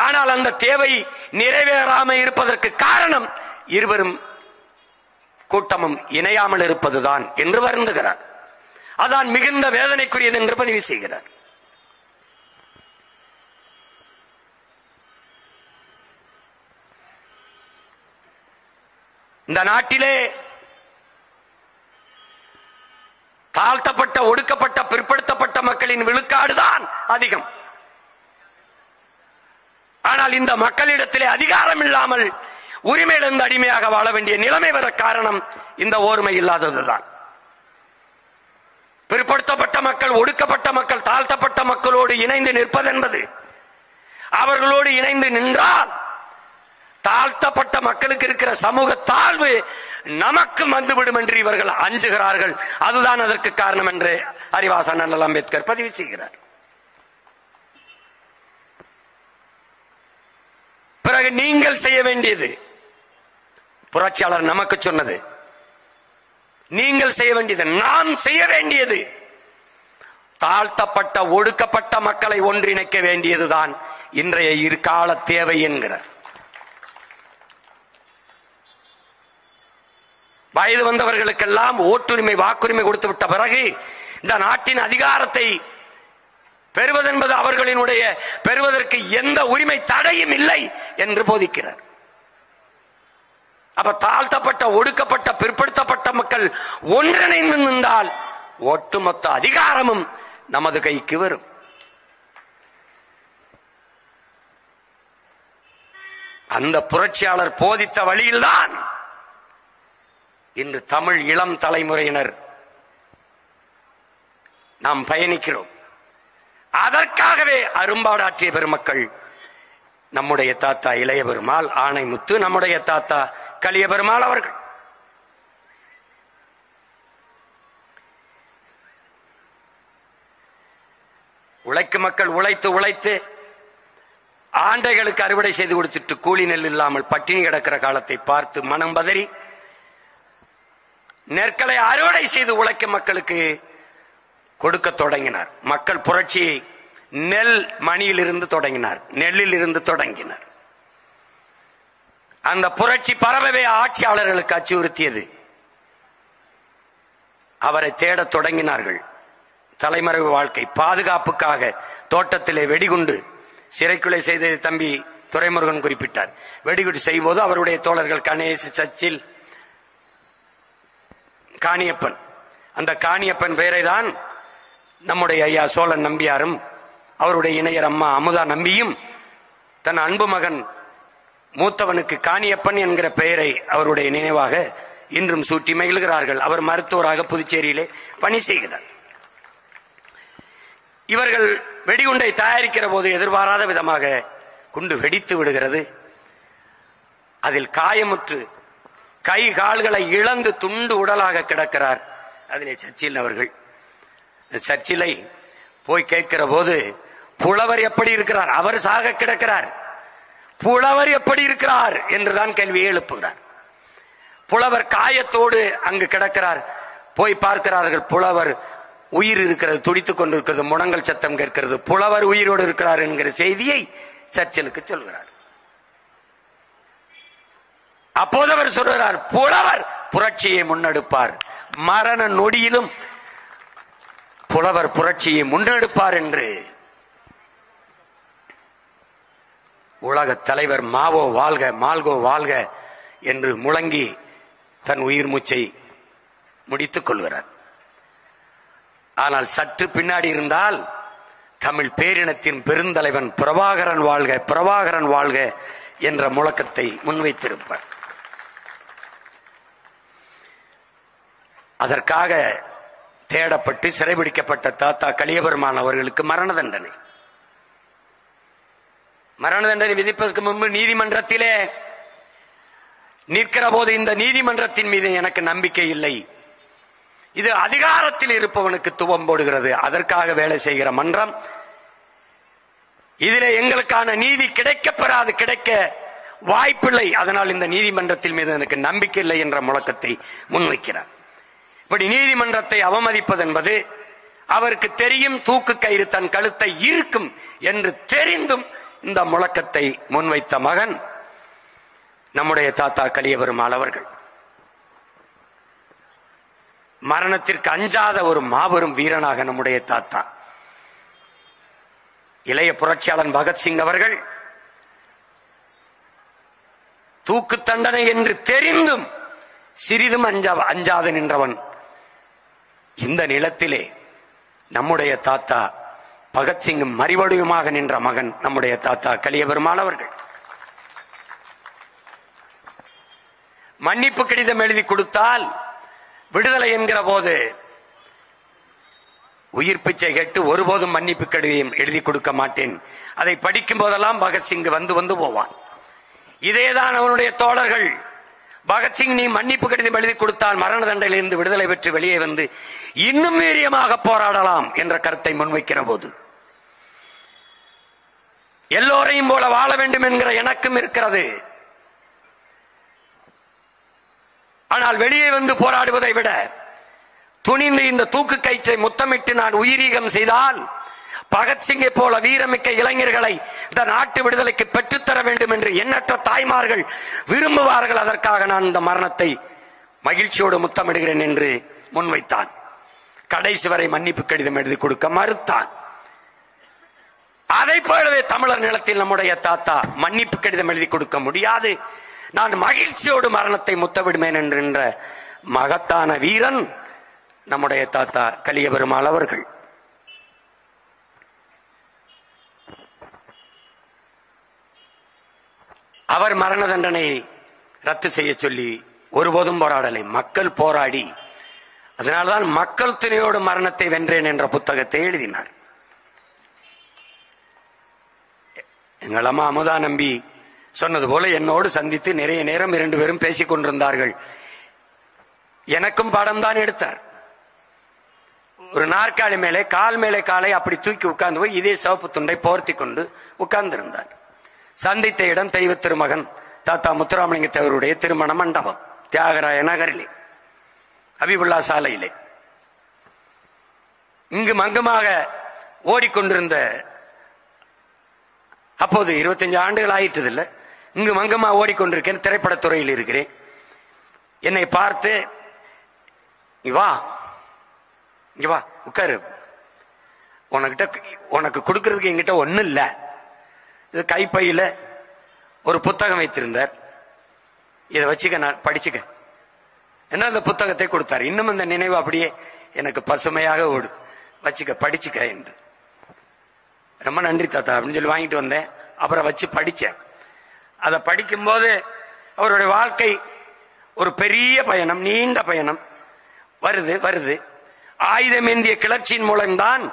ஆனால் அந்த தேவை நிறைவேறாமல் இருப்பதற்கு காரணம் இருவரும் கூட்டமும் இணையாமல் இருப்பதுதான் என்று வருந்துகிறார். அதான் மிகுந்த வேதனைக்குரியது என்று பதிவு செய்கிறார். இந்த நாட்டிலே தாழ்த்தப்பட்ட, ஒடுக்கப்பட்ட, பிற்படுத்தப்பட்ட மக்களின் விழுக்காடுதான் அதிகம். ஆனால் இந்த மக்களிடத்திலே அதிகாரம் இல்லாமல் உரிமையிலிருந்து அடிமையாக வாழ வேண்டிய நிலைமை வர காரணம் இந்த ஓர்மை இல்லாததுதான். பிற்படுத்தப்பட்ட மக்கள், ஒடுக்கப்பட்ட மக்கள், தாழ்த்தப்பட்ட மக்களோடு இணைந்து நிற்பதென்பது, அவர்களோடு இணைந்து நின்றால் தாழ்த்தப்பட்ட மக்களுக்கு இருக்கிற சமூக தாழ்வு நமக்கு வந்துவிடும் என்று இவர்கள் அஞ்சுகிறார்கள். அதுதான் அதற்கு காரணம் என்று அறிவாசன் அண்ணல் அம்பேத்கர் பதிவு செய்கிறார். பிறகு நீங்கள் செய்ய வேண்டியது, புரட்சியாளர் நமக்கு சொன்னது, நீங்கள் செய்ய வேண்டியது, நாம் செய்ய வேண்டியது, தாழ்த்தப்பட்ட, ஒடுக்கப்பட்ட மக்களை ஒன்றிணைக்க வேண்டியதுதான் இன்றைய இருகால தேவை என்கிறார். வயது வந்தவர்களுக்கெல்லாம் ஓட்டுரிமை, வாக்குரிமை கொடுத்து விட்ட பிறகு இந்த நாட்டின் அதிகாரத்தை பெறுவதென்பது அவர்களினுடைய பெறுவதற்கு எந்த உரிமை தடையும் இல்லை என்று போதிக்கிறார். அப்ப தாழ்த்தப்பட்ட, ஒடுக்கப்பட்ட, பிற்படுத்தப்பட்ட மக்கள் ஒன்றிணைந்து நின்றால் ஒட்டுமொத்த அதிகாரமும் நமது கைக்கு வரும். அந்த புரட்சியாளர் போதித்த வழியில்தான் இன்று தமிழ் இளம் தலைமுறையினர் நாம் பயணிக்கிறோம். அதற்காகவே அரும்பாடாற்றிய பெருமக்கள் நம்முடைய தாத்தா இளைய பெருமாள் ஆணைமுத்து, நம்முடைய தாத்தா கலிய பெருமாள் அவர்கள். உழைக்கும் மக்கள் உழைத்து ஆண்டைகளுக்கு அறுவடை செய்து கொடுத்துட்டு கூலி நெல் இல்லாமல் பட்டினி கிடக்கிற காலத்தை பார்த்து மனம் பதறி நெற்களை அறுவடை செய்து உழைக்கும் மக்களுக்கு கொடுக்க தொடங்கினார். மக்கள் புரட்சியை நெல் மணியில் இருந்து தொடங்கினார், நெல்லில் இருந்து தொடங்கினார். அந்த புரட்சி பரவவே ஆட்சியாளர்களுக்கு அச்சுறுத்தியது. அவரை தேடத் தொடங்கினார்கள். தலைமறைவு வாழ்க்கை பாதுகாப்புக்காக தோட்டத்திலே வெடிகுண்டு சிறைக்குலை செய்த தம்பி துரைமுருகன் குறிப்பிட்டார். வெடிகுண்டு செய்யும் போது அவருடைய தோழர்கள் கணேசு, சச்சில், காணியப்பன், அந்த காணியப்பன் பெயரை தான் நம்முடைய ஐயா சோழன் நம்பியாரும் அவருடைய இணையர் அம்மா அமுதா நம்பியும் தன் அன்பு மகன் மூத்தவனுக்கு காணியப்பன் என்கிற பெயரை அவருடைய நினைவாக இன்றும் சூட்டி மகிழ்கிறார்கள். அவர் மருத்துவராக புதுச்சேரியிலே பணி செய்கிறார். இவர்கள் வெடிகுண்டை தயாரிக்கிற போது எதிர்பாராத விதமாக குண்டு வெடித்து விடுகிறது. அதில் காயமுற்று கை கால்களை இழந்து துண்டு உடலாக கிடக்கிறார். அதிலே சர்ச்சில் அவர்கள். சர்ச்சிலை போய் கேட்கிற போது புலவர் எப்படி இருக்கிறார், அவர் சாக கிடக்கிறார், புலவர் எப்படி இருக்கிறார் என்றுதான் கேள்வியை எழுப்புகிறார். புலவர் காயத்தோடு அங்கு கிடக்கிறார். போய் பார்க்கிறார்கள், புலவர் உயிர் இருக்கிறது, துடித்துக் கொண்டிருக்கிறது, முழங்கல் சத்தம் கேட்கிறது, புலவர் உயிரோடு இருக்கிறார் என்கிற செய்தியை சர்ச்சிலுக்கு சொல்கிறார். அப்போது அவர் சொல்கிறார், புலவர் புரட்சியை முன்னெடுப்பார், மரண நொடியிலும் புலவர் புரட்சியை முன்னெடுப்பார் என்று உலக தலைவர் மாவோ வாழ்க மால்கோ வாழ்க என்று முழங்கி தன் உயிர் மூச்சை முடித்துக் கொள்கிறார். ஆனால் சற்று பின்னாடி இருந்தால் தமிழ் பேரினத்தின் பெருந்தலைவன் பிரபாகரன் வாழ்க பிரபாகரன் வாழ்க என்ற முழக்கத்தை முன்வைத்திருப்பார். அதற்காக தேடப்பட்டு சிறைபிடிக்கப்பட்ட தாத்தா கலியபெருமான் அவர்களுக்கு மரண தண்டனை விதிப்பதற்கு முன்பு நீதிமன்றத்திலே நிற்கிற போது இந்த நீதிமன்றத்தின் மீது எனக்கு நம்பிக்கை இல்லை, இது அதிகாரத்தில் இருப்பவனுக்கு துவம் போடுகிறது, அதற்காக வேலை செய்கிற மன்றம், இதிலே எங்களுக்கான நீதி கிடைக்கப்பெறாது, கிடைக்க வாய்ப்பில்லை, அதனால் இந்த நீதிமன்றத்தின் மீது எனக்கு நம்பிக்கை இல்லை என்ற முழக்கத்தை முன்வைக்கிறார். இப்படி நீதிமன்றத்தை அவமதிப்பது என்பது அவருக்கு தெரியும், தூக்கு கயிறு தன் கழுத்தை இருக்கும் என்று தெரிந்தும் இந்த முழக்கத்தை முன்வைத்த மகன் நம்முடைய தாத்தா கலியபெருமாள் அவர்கள். மரணத்திற்கு அஞ்சாத ஒரு மாபெரும் வீரனாக நம்முடைய தாத்தா இளைய புரட்சியாளன் பகத்சிங் அவர்கள் தூக்கு தண்டனை என்று தெரிந்தும் சிறிதும் அஞ்சாத நின்றவன். இந்த நிலத்திலே நம்முடைய தாத்தா பகத்சிங்கும் மறிவடிவுமாக நின்ற மகன் நம்முடைய தாத்தா கலியபெருமாள் அவர்கள். மன்னிப்பு கடிதம் எழுதி கொடுத்தால் விடுதலை என்கிற போது உயிர் பிச்சை கேட்டு ஒருபோதும் மன்னிப்பு கடிதம் எழுதி கொடுக்க மாட்டேன், அதை படிக்கும் போதெல்லாம் பகத்சிங் வந்து வந்து போவான். இதேதான் அவனுடைய தோழர்கள், பகத்சிங் நீ மன்னிப்பு கடிதம் எழுதி கொடுத்தால் மரண தண்டனையிலிருந்து விடுதலை பெற்று வெளியே வந்து இன்னும் வீரியமாக போராடலாம் என்ற கருத்தை முன்வைக்கிற போது எல்லோரையும் போல வாழ வேண்டும் என்கிற எனக்கும் இருக்கிறது, ஆனால் வெளியே வந்து போராடுவதை விட துணிந்து இந்த தூக்கு கயிற்றை முத்தமிட்டு நான் உயிரீகம் செய்தால் பகத்சிங்கை போல வீரமிக்க இளைஞர்களை இந்த நாட்டு விடுதலைக்கு பெற்றுத்தர வேண்டும் என்று எண்ணற்ற தாய்மார்கள் விரும்புவார்கள், அதற்காக நான் இந்த மரணத்தை மகிழ்ச்சியோடு முத்தமிடுகிறேன் என்று முன்வைத்தான். கடைசி வரை மன்னிப்பு கடிதம் எழுதி கொடுக்க மறுத்தான். அதை போலவே தமிழர் நிலத்தில் நம்முடைய தாத்தா மன்னிப்பு கடிதம் எழுதி கொடுக்க முடியாது, நான் மகிழ்ச்சியோடு மரணத்தை முத்தமிடுவேன் என்கின்ற மகத்தான வீரன் நம்முடைய தாத்தா கலியபெருமாள் அவர்கள். அவர் மரண தண்டனை ரத்து செய்ய சொல்லி ஒருபோதும் போராடலை, மக்கள் போராடி, அதனால்தான் மக்கள் துணையோடு மரணத்தை வென்றேன் என்ற புத்தகத்தை எழுதினார். எங்கள் அம்மா அமுதா நம்பி சொன்னது போல என்னோடு சந்தித்து நிறைய நேரம் 2 பேரும் பேசிக் கொண்டிருந்தார்கள். எனக்கும் பாடம் தான் எடுத்தார். ஒரு நாற்காலி மேலே கால் மேலே காலை அப்படி தூக்கி உட்கார்ந்து போய் இதே சிவப்பு துண்டை போர்த்தி கொண்டு உட்கார்ந்து இருந்தார். சந்தித்த இடம் தெய்வ திருமகன் தாத்தா முத்துராமலிங்க தேவருடைய திருமண மண்டபம், தியாகராய நகரிலே, ஹபீபுல்லா சாலையிலே. இங்கு மங்கமாக ஓடிக்கொண்டிருந்த, அப்போது 25 ஆண்டுகள் ஆயிட்டது இல்ல, இங்கு மங்கமா ஓடிக்கொண்டிருக்கேன், திரைப்படத்துறையில் இருக்கிறேன். என்னை பார்த்து இங்க வா உட்காரு, உனக்கு கொடுக்கறதுக்கு என்கிட்ட ஒண்ணு இல்ல, இது கைப்பையில ஒரு புத்தகம் வைத்திருந்தார், இதை வச்சுக்க, நான் படிச்சுக்க என்ன அந்த புத்தகத்தை கொடுத்தார். இன்னும் அந்த நினைவு அப்படியே எனக்கு பசுமையாக ஓடுது, வச்சுக்க படிச்சுக்க என்று. ரொம்ப நன்றி தாத்தா அப்படின்னு சொல்லி வாங்கிட்டு வந்தேன். அப்புறம் வச்சு படிச்சேன். அதை படிக்கும் போது அவருடைய வாழ்க்கை ஒரு பெரிய பயணம், நீண்ட பயணம் வருது. ஆயுதமேந்திய கிளர்ச்சியின் மூலம்தான்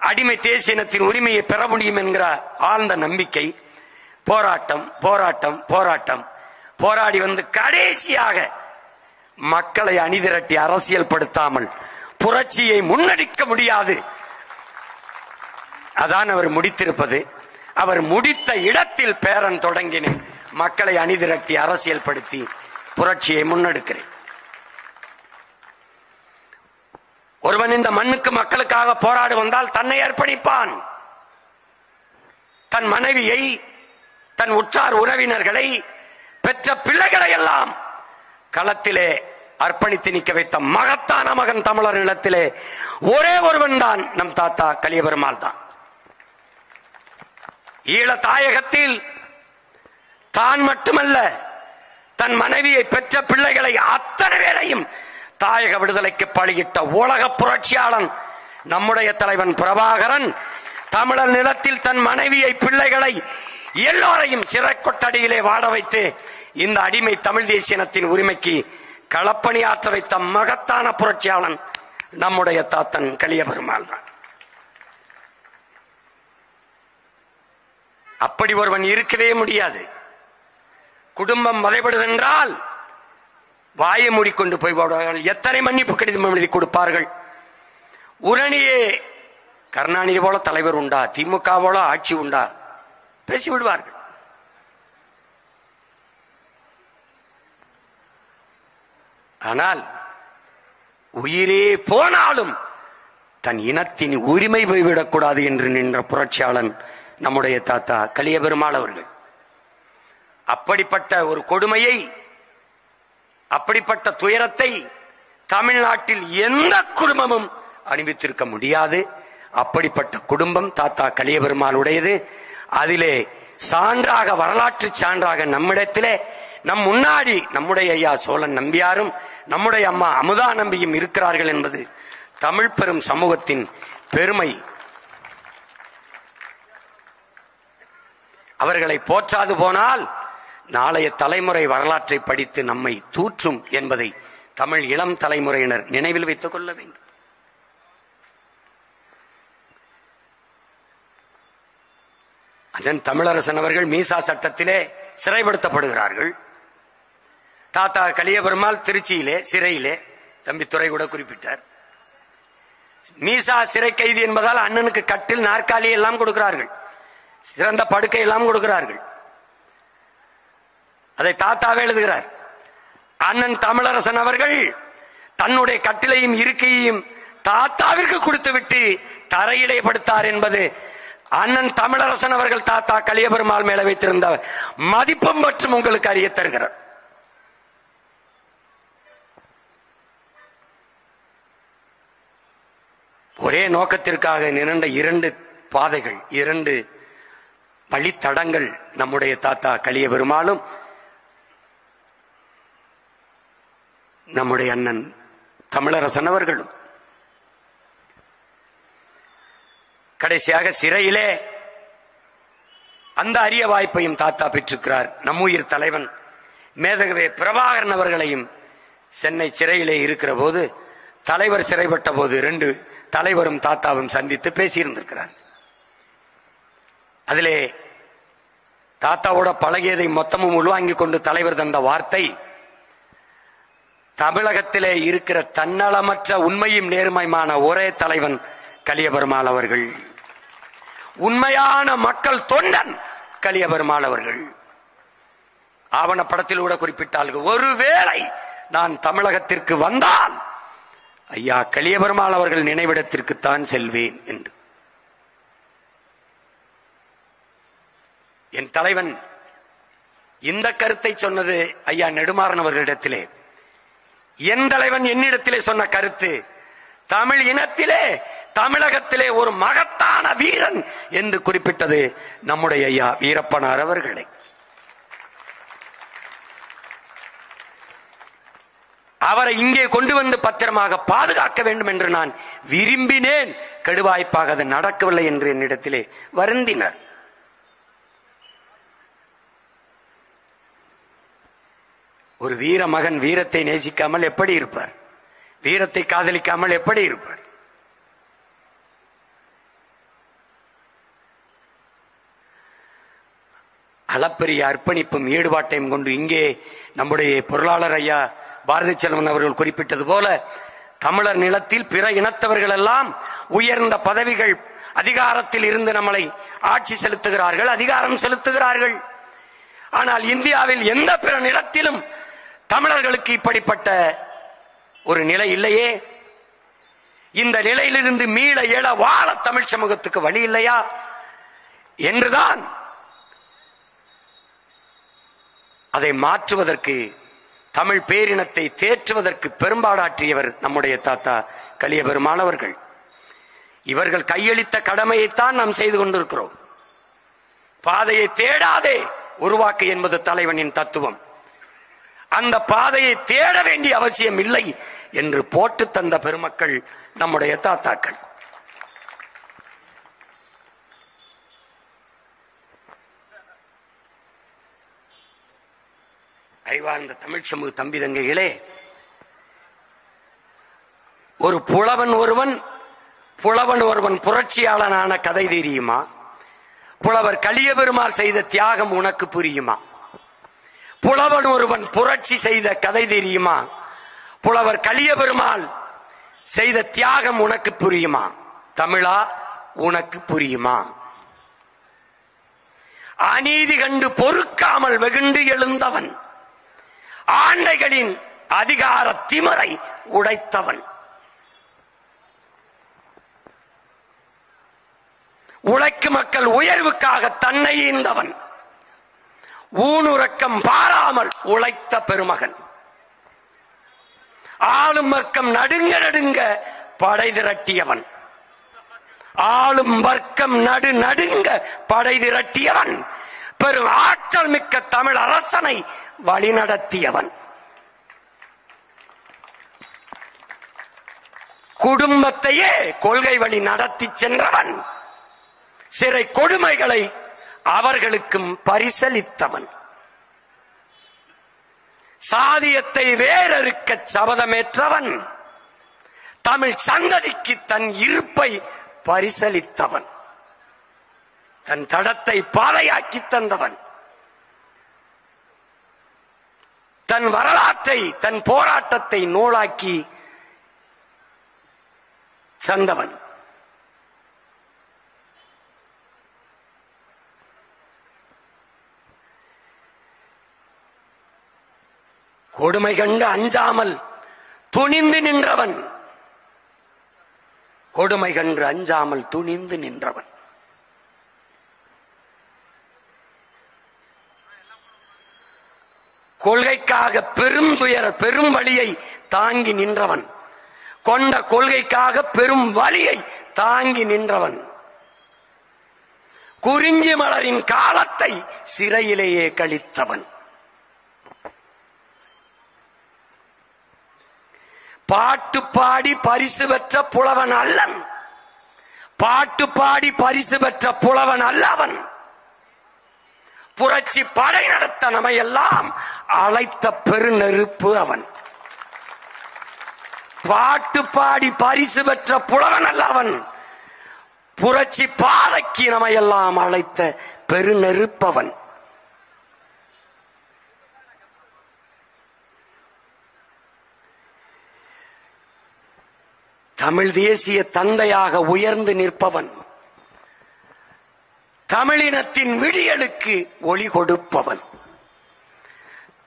அடிமை தேசியத்தின் உரிமையை பெற முடியும் என்கிற ஆழ்ந்த நம்பிக்கை. போராட்டம் போராடி வந்து கடைசியாக மக்களை அணிதிரட்டி அரசியல் படுத்தாமல் புரட்சியை முன்னெடுக்க முடியாது. அதான் அவர் முடித்திருப்பது. அவர் முடித்த இடத்தில் பேரன் தொடங்கினேன். மக்களை அணிதிரட்டி அரசியல் படுத்தி புரட்சியை முன்னெடுக்கிறேன். ஒருவன் இந்த மண்ணுக்கு மக்களுக்காக போராடி வந்தால் தன்னை அர்ப்பணிப்பான். தன் மனைவியை, தன் உற்றார் உறவினர்களை, பெற்ற பிள்ளைகளை எல்லாம் களத்திலே அர்ப்பணித்து நிற்க வைத்த மகத்தான மகன் தமிழர் நிலத்திலே ஒரே ஒருவன் தான் நம் தாத்தா கலியபெருமாள் தான். ஈழ தாயகத்தில் தான் மட்டுமல்ல, தன் மனைவியை, பெற்ற பிள்ளைகளை அத்தனை பேரையும் தாயக விடுதலைக்கு பலியிட்ட உலக புரட்சியாளன் நம்முடைய தலைவன் பிரபாகரன் தமிழர் நிலத்தில் தன் மனைவியை, பிள்ளைகளை எல்லோரையும் சிறை கொட்டடியிலே வாட வைத்து இந்த அடிமை தமிழ் தேசியத்தின் உரிமைக்கு களப்பணியாற்ற வைத்த மகத்தான புரட்சியாளன் நம்முடைய தாத்தன் கலியபெருமாள் தான். அப்படி ஒருவன் இருக்கவே முடியாது. குடும்பம் வதைபடுதென்றால் வாயை மூடிக்கொண்டு போய்விடுவார்கள். எத்தனை மன்னிப்பு கடிதம் எழுதி கொடுப்பார்கள். உடனே கருணாநிதி போல தலைவர் உண்டா, திமுக போல ஆட்சி உண்டா பேசிவிடுவார்கள். ஆனால் உயிரே போனாலும் தன் இனத்தின் உரிமை போய்விடக்கூடாது என்று நின்ற புரட்சியாளன் நம்முடைய தாத்தா கலியபெருமாள் அவர்கள். அப்படிப்பட்ட ஒரு கொடுமையை, அப்படிப்பட்ட துயரத்தை தமிழ்நாட்டில் எந்த குடும்பமும் அனுபவித்திருக்க முடியாது. அப்படிப்பட்ட குடும்பம் தாத்தா கலியபெருமாளுடையது. அதிலே சான்றாக, வரலாற்று சான்றாக நம்மிடத்திலே, நம் முன்னாடி நம்முடைய ஐயா சோழன் நம்பியாரும் நம்முடைய அம்மா அமுதா நம்பியும் இருக்கிறார்கள் என்பது தமிழ் பெரும் சமூகத்தின் பெருமை. அவர்களை போற்றாது போனால் நாளைய தலைமுறை வரலாற்றை படித்து நம்மை தூற்றும் என்பதை தமிழ் இளம் தலைமுறையினர் நினைவில் வைத்துக் கொள்ள வேண்டும். அதன் தமிழரசன் அவர்கள் மீசா சட்டத்திலே சிறைப்படுத்தப்படுகிறார்கள். தாத்தா கலியபெருமாள் திருச்சியிலே சிறையிலே, தம்பி துரை கூட குறிப்பிட்டார். மீசா சிறை கைதி என்பதால் அண்ணனுக்கு கட்டில், நாற்காலி எல்லாம் கொடுக்கிறார்கள், சிறந்த படுக்கை எல்லாம் கொடுக்கிறார்கள். அதை தாத்தாவே எழுதுகிறார். அண்ணன் தமிழரசன் அவர்கள் தன்னுடைய கட்டிலையும் இருக்கையையும் தாத்தாவிற்கு கொடுத்துவிட்டு தரையிலே படுத்தார் என்பது அண்ணன் தமிழரசன் அவர்கள் தாத்தா கலியபெருமாள் மேல வைத்திருந்த மதிப்பும் மற்றும் உங்களுக்கு அறிய தருகிறார். ஒரே நோக்கத்திற்காக நிரண்ட இரண்டு பாதைகள், இரண்டு வழித்தடங்கள் நம்முடைய தாத்தா கலியபெருமாளும் நம்முடைய அண்ணன் தமிழரசன் அவர்களும். கடைசியாக சிறையிலே அந்த அரிய வாய்ப்பையும் தாத்தா பெற்றிருக்கிறார். நம்முயிர் தலைவன் மேதகவே பிரபாகரன் அவர்களையும் சென்னை சிறையிலே இருக்கிற போது, தலைவர் சிறைப்பட்ட போது 2 தலைவரும் தாத்தாவும் சந்தித்து பேசியிருந்திருக்கிறார். அதிலே தாத்தாவோட பழகியதை மொத்தமும் உள்வாங்கிக் கொண்டு தலைவர் தந்த வார்த்தை, தமிழகத்திலே இருக்கிற தன்னலமற்ற உண்மையும் நேர்மையான ஒரே தலைவன் கலியபெருமாள் அவர்கள், உண்மையான மக்கள் தொண்டன் கலியபெருமாள் அவர்கள். ஆவணப்படத்தில் கூட குறிப்பிட்டார்கள், ஒருவேளை நான் தமிழகத்திற்கு வந்தால் ஐயா கலியபெருமாள் அவர்கள் நினைவிடத்திற்குத்தான் செல்வேன் என்று. என் தலைவன் இந்த கருத்தை சொன்னது ஐயா நெடுமாறன் அவர்களிடத்திலே. என் தலைவன் என்னிடத்திலே சொன்ன கருத்து, தமிழ் இனத்திலே, தமிழகத்திலே ஒரு மகத்தான வீரன் என்று குறிப்பிட்டது நம்முடைய ஐயா வீரப்பனார் அவர்களை. அவரை இங்கே கொண்டு வந்து பத்திரமாக பாதுகாக்க வேண்டும் என்று நான் விரும்பினேன். கெடுவாய்ப்பாக அது நடக்கவில்லை என்று என்னிடத்திலே வருந்தினர். ஒரு வீர மகன் வீரத்தை நேசிக்காமல் எப்படி இருப்பார்? வீரத்தை காதலிக்காமல் எப்படி இருப்பார்? அளப்பரிய அர்ப்பணிப்பும் ஈடுபாட்டையும் கொண்டு இங்கே நம்முடைய பொருளாளர் ஐயா பாரதி செல்வன் அவர்கள் குறிப்பிட்டது போல தமிழர் நிலத்தில் பிற இனத்தவர்கள் எல்லாம் உயர்ந்த பதவிகள் அதிகாரத்தில் இருந்து நம்மளை ஆட்சி செலுத்துகிறார்கள், அதிகாரம் செலுத்துகிறார்கள். ஆனால் இந்தியாவில் எந்த பிற நிலத்திலும் தமிழர்களுக்கு இப்படிப்பட்ட ஒரு நிலை இல்லையே. இந்த நிலையிலிருந்து மீள எழ வாழ தமிழ் சமூகத்துக்கு வழி இல்லையா என்றுதான் அதை மாற்றுவதற்கு, தமிழ் பேரினத்தை தேற்றுவதற்கு பெரும்பாடாற்றியவர் நம்முடைய தாத்தா கலியபெருமான் அவர்கள். இவர்கள் கையளித்த கடமையைத்தான் நாம் செய்து கொண்டிருக்கிறோம். பாதையை தேடாதே உருவாக்கு என்பது தலைவனின் தத்துவம். அந்த பாதையை தேட வேண்டிய அவசியம் இல்லை என்று போட்டு தந்த பெருமக்கள் நம்முடைய தாத்தாக்கள். அறிவார்ந்த தமிழ் சமூக தம்பி தங்கைகளே, ஒரு புலவன் ஒருவன் புரட்சியாளனான கதை தெரியுமா? புலவர் கலியபெருமாள் செய்த தியாகம் உனக்கு புரியுமா? புலவன் ஒருவன் புரட்சி செய்த கதை தெரியுமா? புலவர் கலியபெருமாள் செய்த தியாகம் உனக்கு புரியுமா? தமிழா, உனக்கு புரியுமா? அநீதி கண்டு பொறுக்காமல் வெகுண்டு எழுந்தவன், ஆண்டைகளின் அதிகார திமிரை உடைத்தவன், உழைக்கும் மக்கள் உயர்வுக்காக தன்னை ஈந்தவன், ஊனுறக்கம் பாராமல் உழைத்த பெருமகன், ஆளும் வர்க்கம் நடுங்க நடுங்க படை திரட்டியவன், ஆளும் வர்க்கம் நடுங்க படை திரட்டியவன், பெரும் ஆற்றல் மிக்க தமிழ் அரசனை வழிநடத்தியவன், குடும்பத்தையே கொள்கை வழி நடத்தி சென்றவன், சிறை கொடுமைகளை அவர்களுக்கும் பரிசளித்தவன், சாதியத்தை வேறறுக்க சபதமேற்றவன், தமிழ் சந்ததிக்கு தன் இருப்பை பரிசளித்தவன், தன் தடத்தை பாதையாக்கி தந்தவன், தன் வரலாற்றை தன் போராட்டத்தை நூலாக்கி தந்தவன். கொடுமை கண்டு அஞ்சாமல் துணிந்து நின்றவன், கொடுமை கண்டு அஞ்சாமல் துணிந்து நின்றவன், கொள்கைக்காக பெரும் துயர பெரும் வலியை தாங்கி நின்றவன், கொண்ட கொள்கைக்காக பெரும் வலியை தாங்கி நின்றவன், குறிஞ்சி மலரின் காலத்தை சிறையிலேயே கழித்தவன், பாட்டு பாடி பரிசு பெற்ற புலவன் அல்லன், பாட்டு பாடி பரிசு பெற்ற புலவன் அல்லவன், புரட்சி படை நடத்த நம்மையெல்லாம் அழைத்த பெருநெருப்பு அவன், பாட்டு பாடி பரிசு பெற்ற புலவன் அல்லவன், புரட்சி பாதைக்கு நம்மையெல்லாம் அழைத்த பெருநெருப்பவன். தமிழ் தேசிய தந்தையாக உயர்ந்து நிற்பவன், தமிழினத்தின் விடியலுக்கு ஒளி கொடுப்பவன்,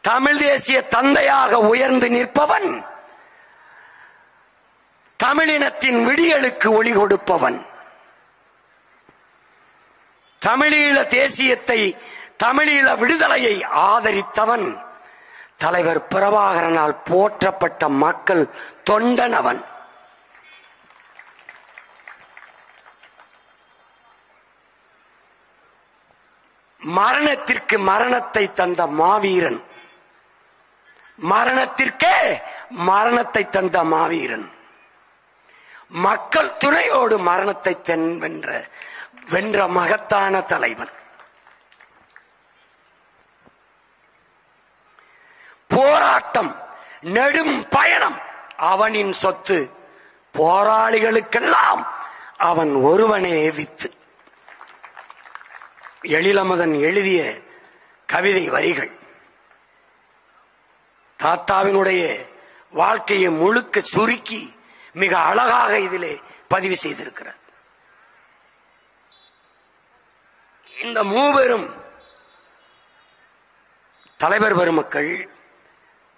தமிழ் தேசிய தந்தையாக உயர்ந்து நிற்பவன், தமிழினத்தின் விடியலுக்கு ஒளி கொடுப்பவன், தமிழீழ தேசியத்தை தமிழீழ விடுதலையை ஆதரித்தவன், தலைவர் பிரபாகரனால் போற்றப்பட்ட மக்கள் தொண்டனவன், மரணத்திற்கு மரணத்தை தந்த மாவீரன், மரணத்திற்கே மரணத்தை தந்த மாவீரன், மக்கள் துணையோடு மரணத்தை வென்ற மகத்தான தலைவன், போராட்டம், நெடும் பயணம் அவனின் சொத்து, போராளிகளுக்கெல்லாம் அவன் ஒருவனே வித்து. எழிலமுதன் எழுதிய கவிதை வரிகள் தாத்தாவினுடைய வாழ்க்கையை முழுக்க சுருக்கி மிக அழகாக இதிலே பதிவு செய்திருக்கிறார். இந்த மூவரும் தலைவர் பெருமக்கள்,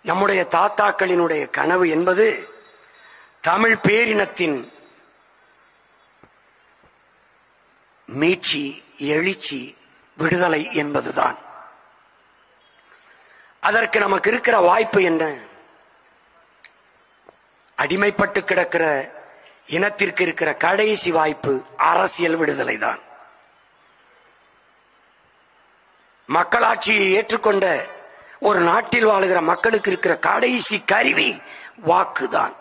நம்முடைய தாத்தாக்களினுடைய கனவு என்பது தமிழ் பேரினத்தின் மீட்சி, எழுச்சி, விடுதலை என்பதுதான். அதற்கு நமக்கு இருக்கிற வாய்ப்பு என்ன? அடிமைப்பட்டு கிடக்கிற இனத்திற்கு இருக்கிற கடைசி வாய்ப்பு அரசியல் விடுதலை தான். மக்களாட்சியை ஏற்றுக்கொண்ட ஒரு நாட்டில் வாழுகிற மக்களுக்கு இருக்கிற கடைசி கருவி வாக்குதான்.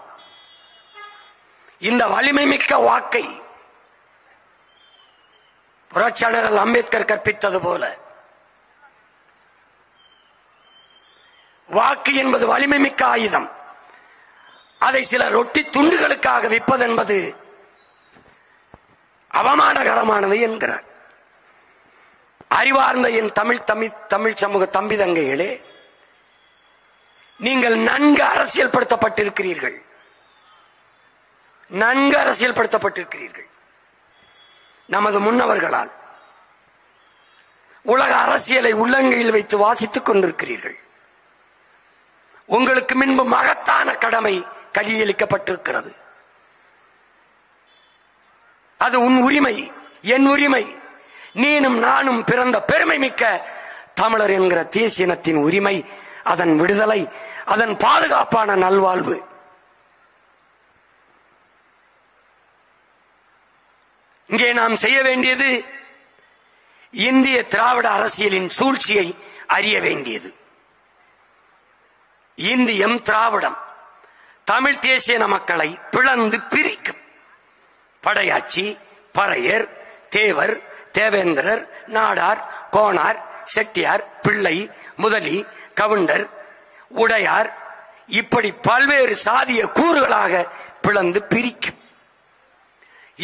இந்த வலிமை மிக்க வாக்கை புரட்சியாளர் அம்பேத்கர் கற்பித்தது போல வாக்கு என்பது வலிமை மிக்க ஆயுதம். அதை சில ரொட்டி துண்டுகளுக்காக விற்பது என்பது அவமானகரமானது என்கிறார். அறிவார்ந்த என் தமிழ் சமூக தம்பி தங்கைகளே, நீங்கள் நன்கு அரசியல் படுத்தப்பட்டிருக்கிறீர்கள். நன்கு அரசியல் படுத்தப்பட்டிருக்கிறீர்கள். நமது முன்னவர்களால் உலக அரசியலை உள்ளங்கையில் வைத்து வாசித்துக் கொண்டிருக்கிறீர்கள். உங்களுக்கு முன்பு மகத்தான கடமை கையளிக்கப்பட்டிருக்கிறது. அது உன் உரிமை, என் உரிமை. நீனும் நானும் பிறந்த பெருமை மிக்க தமிழர் என்கிற தேசியனத்தின் உரிமை, அதன் விடுதலை, அதன் பாதுகாப்பான நல்வாழ்வு. இங்கே நாம் செய்ய வேண்டியது இந்திய திராவிட அரசியலின் சூழ்ச்சியை அறிய வேண்டியது. இந்தியம், திராவிடம் தமிழ் தேசிய மக்களை பிளந்து பிரிக்கும். படையாச்சி, பறையர், தேவர், தேவேந்திரர், நாடார், கோனார், செட்டியார், பிள்ளை, முதலி, கவுண்டர், உடையார், இப்படி பல்வேறு சாதிய கூறுகளாக பிளந்து பிரிக்கும்.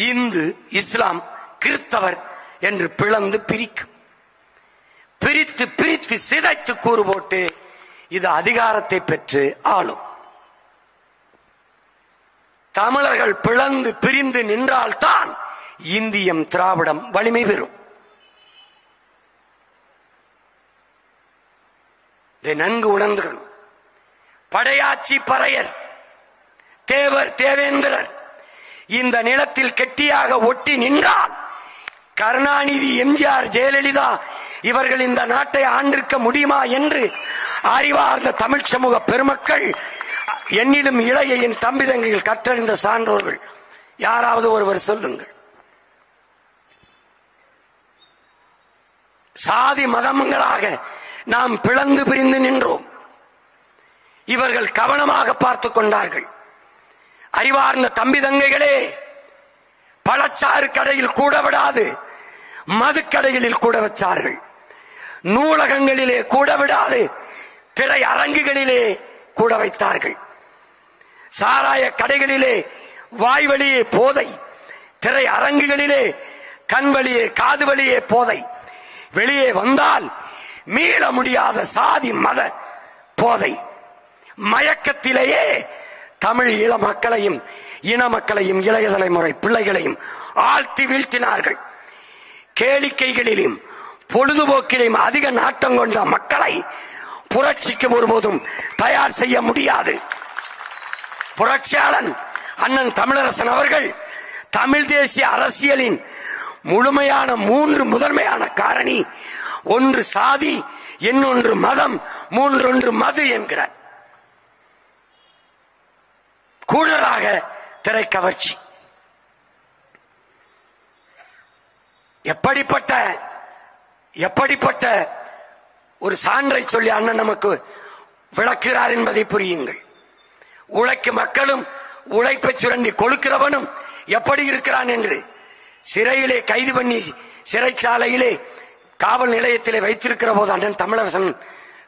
இந்து, இஸ்லாம், கிறிஸ்தவர் என்று பிளந்து பிரிக்கும். பிரித்து பிரித்து சிதைத்து கூறு போட்டு இது அதிகாரத்தை பெற்று ஆளும். தமிழர்கள் பிளந்து பிரிந்து நின்றால்தான் இந்தியம், திராவிடம் வலிமை பெறும். இதை நன்கு உணர்ந்துகணும். படையாச்சி, பறையர், தேவர், தேவேந்திரர் இந்த நிலத்தில் கெட்டியாக ஒட்டி நின்றால் கருணாநிதி, எம்ஜிஆர், ஜெயலலிதா இவர்கள் இந்த நாட்டை ஆண்டிருக்க முடியுமா என்று அறிவார்ந்த தமிழ் சமூக பெருமக்கள், என்னிலும் இளைய என் தம்பி தங்கைகள், கற்றறிந்த சான்றோர்கள் யாராவது ஒருவர் சொல்லுங்கள். சாதி மதங்களாக நாம் பிளந்து பிரிந்து நின்றோம். இவர்கள் கவனமாக பார்த்துக் கொண்டார்கள். அறிவார்ந்த தம்பி தங்கைகளே, பழச்சாறு கடையில் கூட விடாது மதுக்கடைகளில் கூட வச்சார்கள். நூலகங்களிலே கூட விடாது திரை அரங்குகளிலே கூட வைத்தார்கள். சாராய கடைகளிலே வாய்வழியே போதை, திரை அரங்குகளிலே கண் வழியே காது வழியே போதை, வெளியே வந்தால் மீள முடியாத சாதி மத போதை. மயக்கத்திலேயே தமிழ் இள மக்களையும் இன மக்களையும் இளைய தலைமுறை பிள்ளைகளையும் ஆழ்த்தி வீழ்த்தினார்கள். கேளிக்கைகளிலும் பொழுதுபோக்கிலும் அதிக நாட்டம் கொண்ட மக்களை புரட்சிக்கு ஒருபோதும் தயார் செய்ய முடியாது. புரட்சியாளன் அண்ணன் தமிழரசன் அவர்கள் தமிழ் தேசிய அரசியலின் முழுமையான 3 முதன்மையான காரணி, ஒன்று சாதி, இன்னொன்று மதம், மூன்றொன்று மது என்கிறார். கூடுதலாக திரைக்கவர்ச்சி. எப்படிப்பட்ட ஒரு சான்றை சொல்லி அண்ணன் நமக்கு விளக்குகிறார் என்பதை புரியுங்கள். உழைக்கும் மக்களும் உழைப்பை சுரண்டி கொழுக்கிறவனும் எப்படி இருக்கிறான் என்று சிறையிலே கைது பண்ணி சிறைச்சாலையிலே காவல் நிலையத்திலே வைத்திருக்கிற போது அண்ணன் தமிழரசன்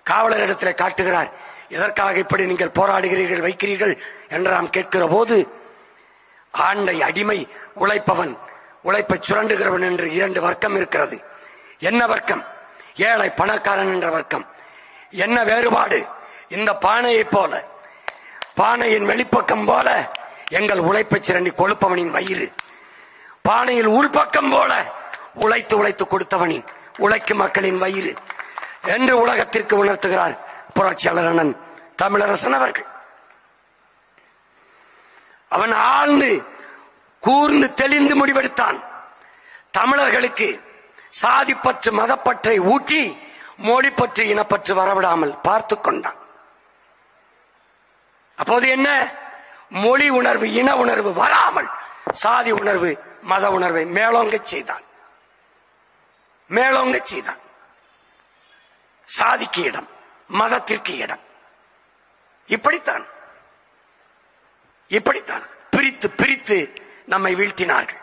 காவலரிடத்திலே காட்டுகிறார். எதற்காக இப்படி நீங்கள் போராடுகிறீர்கள் வைக்கிறீர்கள் என்று நாம் கேட்கிற போது, ஆண்டை அடிமை, உழைப்பவன், உழைப்பை சுரண்டுகிறவன் என்று இரண்டு வர்க்கம் இருக்கிறது. என்ன வர்க்கம்? ஏழை பணக்காரன் என்ற வர்க்கம். என்ன வேறுபாடு? இந்த பானையை போல, பானையின் வெளிப்பக்கம் போல எங்கள் உழைப்பை சுரண்டி கொழுப்பவனின் வயிறு, பானையில் உள்பக்கம் போல உழைத்து உழைத்து கொடுத்தவனின் உழைக்கும் மக்களின் வயிறு என்று உலகத்திற்கு உணர்த்துகிறார் புரட்சியாளர் அண்ணன் தமிழரசன் அவர்கள். அவன் ஆழ்ந்து கூர்ந்து தெளிந்து முடிவெடுத்தான். தமிழர்களுக்கு சாதிப்பற்று மதப்பற்றை ஊட்டி மொழிப்பற்று இனப்பற்று வரவிடாமல் பார்த்து கொண்டான். அப்போது என்ன? மொழி உணர்வு, இன உணர்வு வராமல் சாதி உணர்வு, மத உணர்வை மேலோங்க செய்தான். மேலோங்க செய்தான். சாதிக்கு இடம், மதத்திற்கு இடம். இப்படித்தான் பிரித்து பிரித்து நம்மை வீழ்த்தினார்கள்.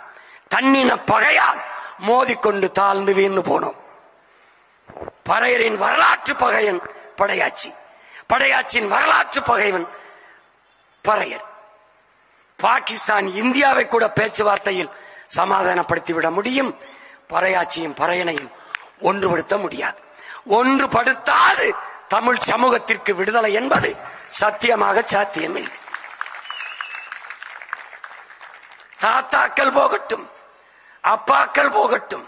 தன்னின பகையால் மோதிக்கொண்டு தாழ்ந்து வீழ்ந்து போனோம். பறையரின் வரலாற்று பகையன் படையாச்சி, படையாச்சியின் வரலாற்று பகைவன் பறையர். பாகிஸ்தான் இந்தியாவை கூட பேச்சுவார்த்தையில் சமாதானப்படுத்திவிட முடியும், பறையாச்சியும் பறையனையும் ஒன்றுபடுத்த முடியாது. ஒன்றுபடுத்தாது தமிழ் சமூகத்திற்கு விடுதலை என்பது சத்தியமாக சாத்தியமில்லை. தாத்தாக்கள் போகட்டும், அப்பாக்கள் போகட்டும்,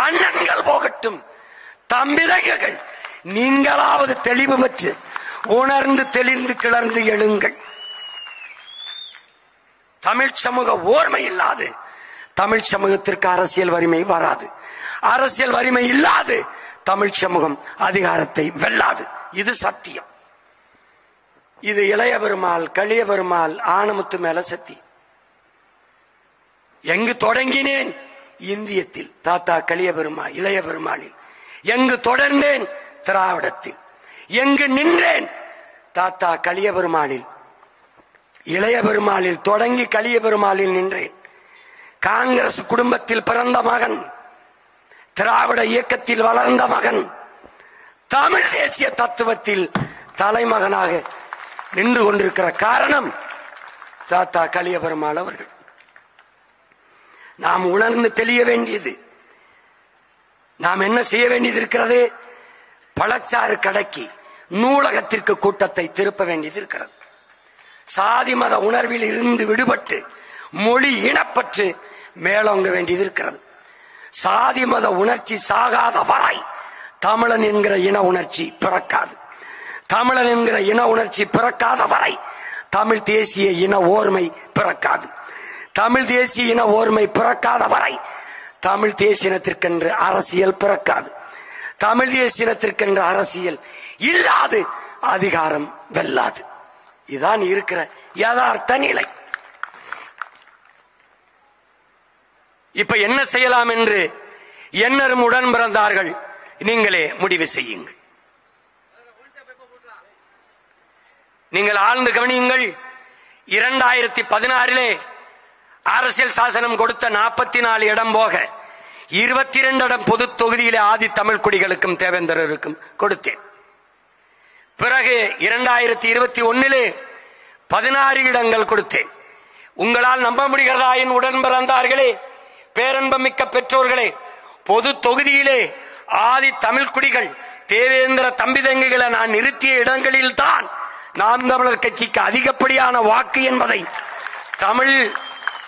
அண்ணன்கள் போகட்டும், தம்பிதங்கள், நீங்களாவது தெளிவு பெற்று உணர்ந்து தெளிந்து கிளர்ந்து எழுங்கள். தமிழ் சமூக ஓர்மை இல்லாது தமிழ் சமூகத்திற்கு அரசியல் வலிமை வராது. அரசியல் வலிமை இல்லாது தமிழ் சமூகம் அதிகாரத்தை வெல்லாது. இது சத்தியம். இது இளைய பெருமாள், கலிய பெருமாள், ஆனமுத்து மேல சத்தியம். எங்கு தொடங்கினேன்? இந்தியத்தில் தாத்தா கலிய பெருமாள், இளைய பெருமாளில். எங்கு தொடர்ந்தேன்? திராவிடத்தில். எங்கு நின்றேன்? தாத்தா கலிய பெருமாளில், இளைய பெருமாளில் தொடங்கி கலிய பெருமாளில் நின்றேன். காங்கிரஸ் குடும்பத்தில் பிறந்த மகன், திராவிட இயக்கத்தில் வளர்ந்த மகன், தமிழ் தேசிய தத்துவத்தில் தலைமகனாக நின்று கொண்டிருக்கிற காரணம் தாத்தா கலிய பெருமாள் அவர்கள். நாம் உணர்ந்து தெளிய வேண்டியது, நாம் என்ன செய்ய வேண்டியது இருக்கிறது? பழச்சாறு கடைக்கு, நூலகத்திற்கு கூட்டத்தை திருப்ப வேண்டியது இருக்கிறது. சாதி மத உணர்வில் இருந்து விடுபட்டு மொழி இனப்பற்று மேலோங்க வேண்டியது இருக்கிறது. சாதி மத உணர்ச்சி சாகாத வரை தமிழன் என்கிற இன உணர்ச்சி பிறக்காது. தமிழன் என்கிற இன உணர்ச்சி பிறக்காத வரை தமிழ் தேசிய இன ஓர்மை பிறக்காது. தமிழ் தேசிய இன ஓர்மை பிறக்காத வரை தமிழ் தேசியத்திற்கென்று அரசியல் பிறக்காது. தமிழ் தேசியத்திற்கென்று அரசியல் இல்லாது அதிகாரம் வெல்லாது. இதுதான் இருக்கிற யதார்த்த நிலை. இப்ப என்ன செய்யலாம் என்று என்னரும் உடன் பிறந்தார்கள், நீங்களே முடிவு செய்யுங்கள். நீங்கள் ஆழ்ந்து கவனியுங்கள். 2016 அரசியல் சாசனம் கொடுத்த 44 இடம் போக 22 இடம் பொது தொகுதியிலே ஆதி தமிழ் குடிகளுக்கும் தேவேந்திரருக்கும் கொடுத்தேன். பிறகு 2021 16 இடங்கள் கொடுத்தேன். உங்களால் நம்ப முடிகிறதா? என் உடன் பிறந்தார்களே, பேரன்பமிக்க பெற்றோர்களே, பொது தொகுதியிலே ஆதி தமிழ் குடிகள், தேவேந்திர தம்பிதங்கிகளை நான் நிறுத்திய இடங்களில் தான் நாம் தமிழர் கட்சிக்கு அதிகப்படியான வாக்கு என்பதை தமிழ்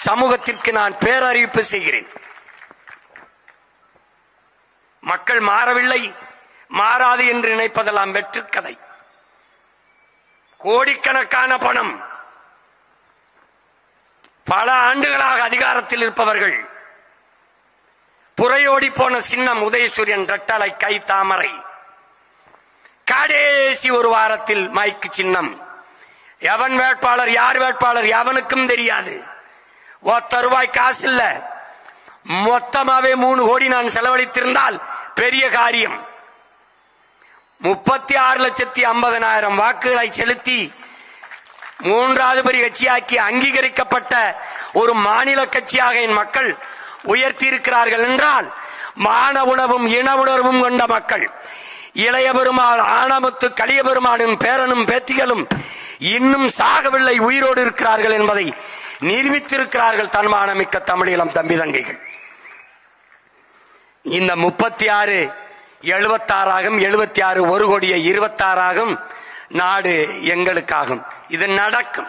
சமூகத்திற்கு நான் பேரறிவிப்பு செய்கிறேன். மக்கள் மாறவில்லை, மாறாது என்று நினைப்பதெல்லாம் வெற்றுக்கதை. கோடிக்கணக்கான பணம், பல ஆண்டுகளாக அதிகாரத்தில் இருப்பவர்கள், புறையோடி போன சின்னம் உதயசூரியன், ரெட்டலை கை தாமரை, கடைசி ஒரு வாரத்தில் மைக்கு சின்னம். எவன் வேட்பாளர், யார் வேட்பாளர் எவனுக்கும் தெரியாது. ஒத்த ரூபாய் காசு இல்ல, மொத்தமாவே 3 கோடி நான் செலவழித்திருந்தால் பெரிய காரியம். 36,50,000 வாக்குகளை செலுத்தி 3வது பெரிய கட்சியாக்கி அங்கீகரிக்கப்பட்ட ஒரு மாநில கட்சியாக என் மக்கள் உயர்த்தி இருக்கிறார்கள் என்றால், மான உணர்வும் இன உணர்வும் கொண்ட மக்கள், இளைய பெருமாள் ஆணமுத்து கலிய பெருமாளின் பேரனும் பேத்திகளும் இன்னும் சாகவில்லை, உயிரோடு இருக்கிறார்கள் என்பதை நிரூபித்திருக்கிறார்கள் தன்மானமிக்க தமிழீழம் தம்பி தங்கைகள். இந்த 36 76 ஆகும், 76 1,26 ஆகும், நாடு எங்களுக்காகும். இது நடக்கும்.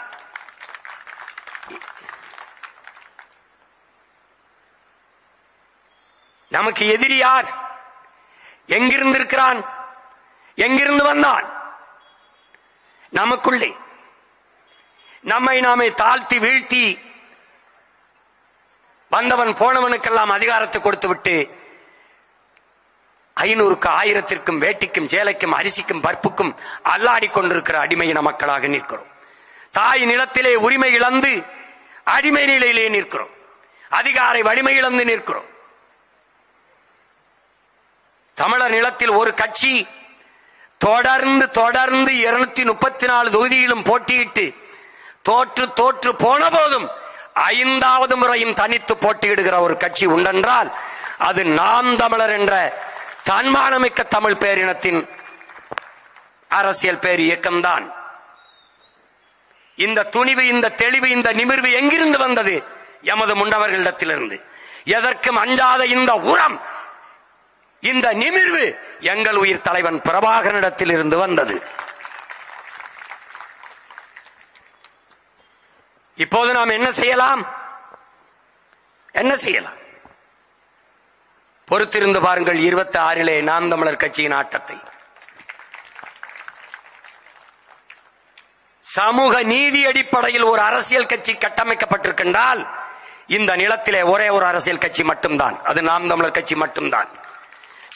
நமக்கு எதிரி யார்? எங்கிருந்து இருக்கிறான்? எங்கிருந்து வந்தான்? நமக்குள்ளே. நம்மை நாமே தாழ்த்தி வீழ்த்தி வந்தவன் போனவனுக்கெல்லாம் அதிகாரத்தை கொடுத்து விட்டு 500க்கு 1000த்திற்கும் வேட்டிக்கும் சேலைக்கும் அரிசிக்கும் பருப்புக்கும் அல்லாடி கொண்டிருக்கிற அடிமையின மக்களாக நிற்கிறோம். தாய் நிலத்திலே உரிமை இழந்து அடிமை நிலையிலே நிற்கிறோம். அதிகார வலிமை இழந்து நிற்கிறோம். தமிழர் நிலத்தில் ஒரு கட்சி தொடர்ந்து 234 தொகுதியிலும் போட்டியிட்டு தோற்று போன போதும் 5வது முறையும் தனித்து போட்டியிடுகிற ஒரு கட்சி உண்டென்றால் அது நாம் தமிழர் என்ற தன்மானமிக்க தமிழ் பேரினத்தின் அரசியல் பேர் இயக்கம்தான். இந்த துணிவு, இந்த தெளிவு, இந்த நிமிர்வு எங்கிருந்து வந்தது? எமது முன்னவர்களிடத்திலிருந்து. எதற்கும் அஞ்சாத இந்த உரம், இந்த நிமிர்வு எங்கள் உயிர் தலைவன் பிரபாகரனிடத்தில் இருந்து வந்தது. இப்போது நாம் என்ன செய்யலாம்? பொறுத்திருந்து பாருங்கள் 26 நாம் தமிழர் கட்சியின் ஆட்டத்தை. சமூக நீதி அடிப்படையில் ஒரு அரசியல் கட்சி கட்டமைக்கப்பட்டிருக்கின்றால் இந்த நிலத்திலே ஒரே ஒரு அரசியல் கட்சி மட்டும்தான், அது நாம் தமிழர் கட்சி மட்டும்தான்.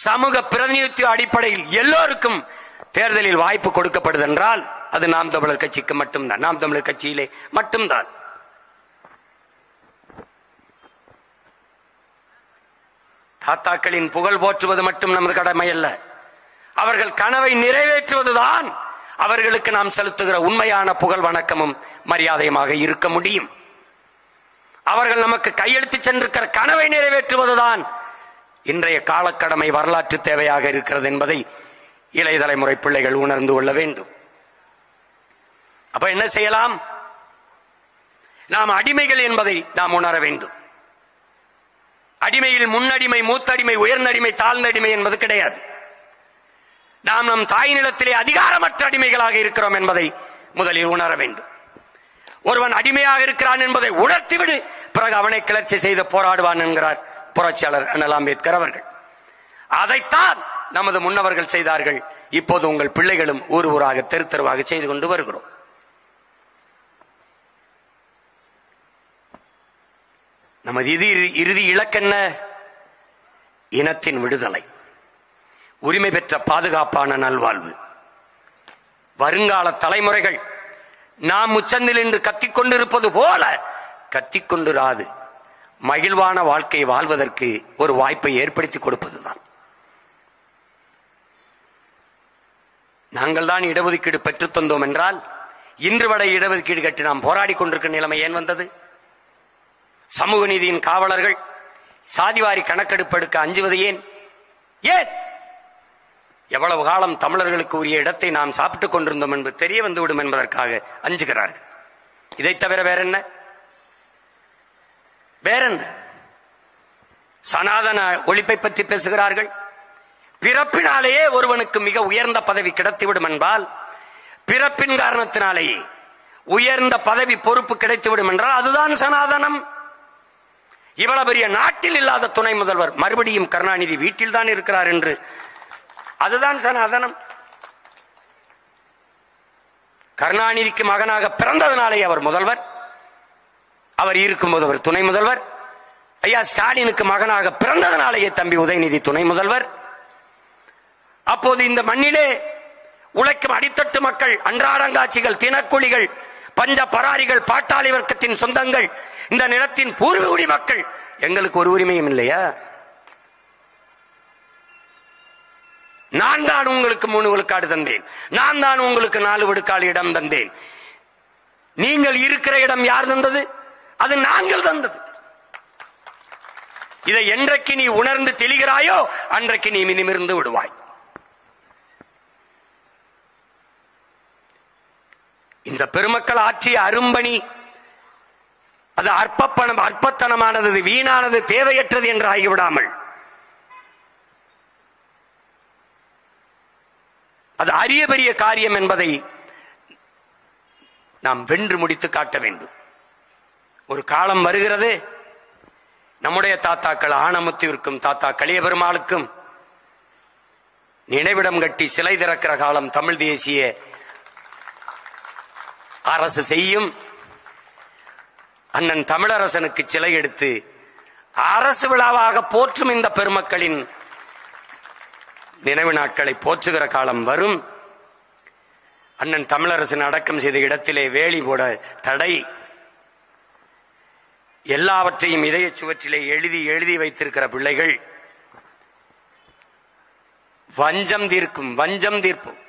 சமூக பிரதிநிதித்துவ அடிப்படையில் எல்லோருக்கும் தேர்தலில் வாய்ப்பு கொடுக்கப்படுது என்றால் அது நாம் தமிழர் கட்சிக்கு மட்டும்தான், நாம் தமிழர் கட்சியிலே மட்டும்தான். தாத்தாக்களின் புகழ் போற்றுவது மட்டும் நமது கடமை அல்ல, அவர்கள் கனவை நிறைவேற்றுவதுதான் அவர்களுக்கு நாம் செலுத்துகிற உண்மையான புகழ் வணக்கமும் மரியாதையுமாக இருக்க முடியும். அவர்கள் நமக்கு கையெழுத்து சென்றிருக்கிற கனவை நிறைவேற்றுவதுதான் இன்றைய காலக்கடமை, வரலாற்று தேவையாக இருக்கிறது என்பதை இளைய தலைமுறை பிள்ளைகள் உணர்ந்து கொள்ள வேண்டும். அப்ப என்ன செய்யலாம்? நாம் அடிமைகள் என்பதை நாம் உணர வேண்டும். அடிமையில் முன்னடிமை, மூத்தடிமை, உயர்ந்தடிமை, தாழ்ந்தடிமை என்பது கிடையாது. நாம் நம் தாய் நிலத்திலே அதிகாரமற்ற அடிமைகளாக இருக்கிறோம் என்பதை முதலில் உணர வேண்டும். ஒருவன் அடிமையாக இருக்கிறான் என்பதை உணர்த்திவிடு, பிறகு அவனை கிளர்ச்சி செய்து போராடுவான் என்கிறார் புரட்சியாளர் அண்ணல் அம்பேத்கர் அவர்கள். அதைத்தான் நமது முன்னவர்கள் செய்தார்கள். இப்போது உங்கள் பிள்ளைகளும் ஊர் ஊராக தெரு தெருவாக செய்து கொண்டு வருகிறோம். நமது இறுதி இலக்கென்ன? இனத்தின் விடுதலை, உரிமை பெற்ற பாதுகாப்பான நல்வாழ்வு. வருங்கால தலைமுறைகள் நாம் உச்சந்தில் என்று கத்திக்கொண்டிருப்பது போல கத்திக்கொண்டிராது மகிழ்வான வாழ்க்கையை வாழ்வதற்கு ஒரு வாய்ப்பை ஏற்படுத்தி கொடுப்பதுதான். நாங்கள் தான் இடஒதுக்கீடு பெற்றுத் தந்தோம் என்றால் இன்று வரை இடஒதுக்கீடு கட்டி நாம் போராடி கொண்டிருக்கிற நிலைமை ஏன் வந்தது? சமூக நீதியின் காவலர்கள் சாதிவாரி கணக்கெடுப்பு எடுக்க அஞ்சுவது ஏன்? எவ்வளவு காலம் தமிழர்களுக்கு உரிய இடத்தை நாம் சாப்பிட்டுக் கொண்டிருந்தோம் என்பது தெரிய வந்துவிடும் என்பதற்காக அஞ்சுகிறார்கள். இதை தவிர வேறென்ன? சனாதன ஒழிப்பை பற்றி பேசுகிறார்கள். பிறப்பினாலேயே ஒருவனுக்கு மிக உயர்ந்த பதவி கிடைத்துவிடும் என்பால், பிறப்பின் காரணத்தினாலேயே உயர்ந்த பதவி பொறுப்பு கிடைத்துவிடும் என்றால் அதுதான் சனாதனம். இவ்வளவு பெரிய நாட்டில் இல்லாத துணை முதல்வர் மறுபடியும் கருணாநிதி வீட்டில் தான் இருக்கிறார் என்று, அதுதான் சனாதனம். கருணாநிதிக்கு மகனாக பிறந்ததனாலே அவர் முதல்வர், அவர் இருக்கும்போது அவர் துணை முதல்வர். ஐயா ஸ்டாலினுக்கு மகனாக பிறந்ததனாலேயே தம்பி உதயநிதி துணை முதல்வர். அப்போது இந்த மண்ணிலே உழைக்கும் அடித்தட்டு மக்கள், அன்றாடங்காட்சிகள், தினக்கூலிகள், பஞ்ச பராரிகள், பாட்டாளி வர்க்கத்தின் சொந்தங்கள், இந்த நிலத்தின் பூர்வீகுடி மக்கள், எங்களுக்கு ஒரு உரிமையும் இல்லையா? நான் தான் உங்களுக்கு 3 விழுக்காடு தந்தேன், நான் தான் உங்களுக்கு 4 விழுக்காடு இடம் தந்தேன். நீங்கள் இருக்கிற இடம் யார் தந்தது? அது நாங்கள் தந்தது. இதை என்றைக்கு நீ உணர்ந்து தெளிகிறாயோ அன்றைக்கு நீ நிமிர்ந்து விடுவாய். பெருமக்கள் ஆற்றிய அரும்பணி அது அற்பத்தனமானது, வீணானது, தேவையற்றது என்று ஆகிவிடாமல் அது அரிய பெரிய காரியம் என்பதை நாம் வென்று முடித்து காட்ட வேண்டும். ஒரு காலம் வருகிறது, நம்முடைய தாத்தாக்கள் ஆனமுத்துவிற்கும் தாத்தா கலிய பெருமாளுக்கும் நினைவிடம் கட்டி சிலை திறக்கிற காலம் தமிழ் தேசிய அரசு செய்யும். அண்ணன் தமிழரசனுக்கு சிலை எடுத்து அரசு விழாவாக போற்றும் இந்த பெருமக்களின் நினைவு நாட்களை போற்றுகிற காலம் வரும். அண்ணன் தமிழரசன் அடக்கம் செய்த இடத்திலே வேலி போட தடை, எல்லாவற்றையும் இதய சுவற்றிலே எழுதி எழுதி வைத்திருக்கிற பிள்ளைகள் வஞ்சம் தீர்ப்போம்.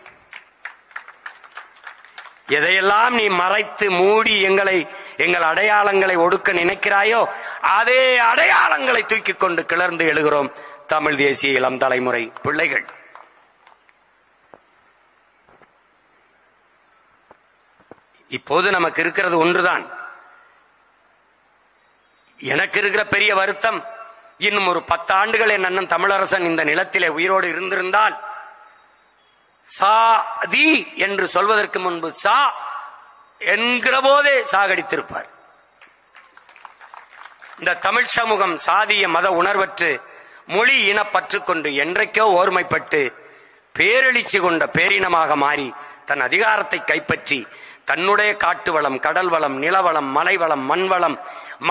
எதையெல்லாம் நீ மறைத்து மூடி எங்கள் அடையாளங்களை ஒடுக்க நினைக்கிறாயோ அதே அடையாளங்களை தூக்கிக் கொண்டு கிளர்ந்து எழுகிறோம் தமிழ் தேசிய இளம் தலைமுறை பிள்ளைகள். இப்போது நமக்கு இருக்கிறது ஒன்றுதான். எனக்கு இருக்கிற பெரிய வருத்தம், இன்னும் ஒரு 10 ஆண்டுகள் என் அண்ணன் தமிழரசன் இந்த நிலத்திலே உயிரோடு இருந்திருந்தால் சாதி என்று சொல்வதற்கு முன்பு சா என்கிற போதே சாகடித்திருப்பார். இந்த தமிழ் சமூகம் சாதிய மத உணர்வற்று மொழி இனப்பற்று கொண்டு என்றைக்கோ ஓர்மைப்பட்டு பேரெழுச்சி கொண்ட பேரினமாக மாறி தன் அதிகாரத்தை கைப்பற்றி தன்னுடைய காட்டு வளம், கடல் வளம், நிலவளம், மலைவளம், மண்வளம்,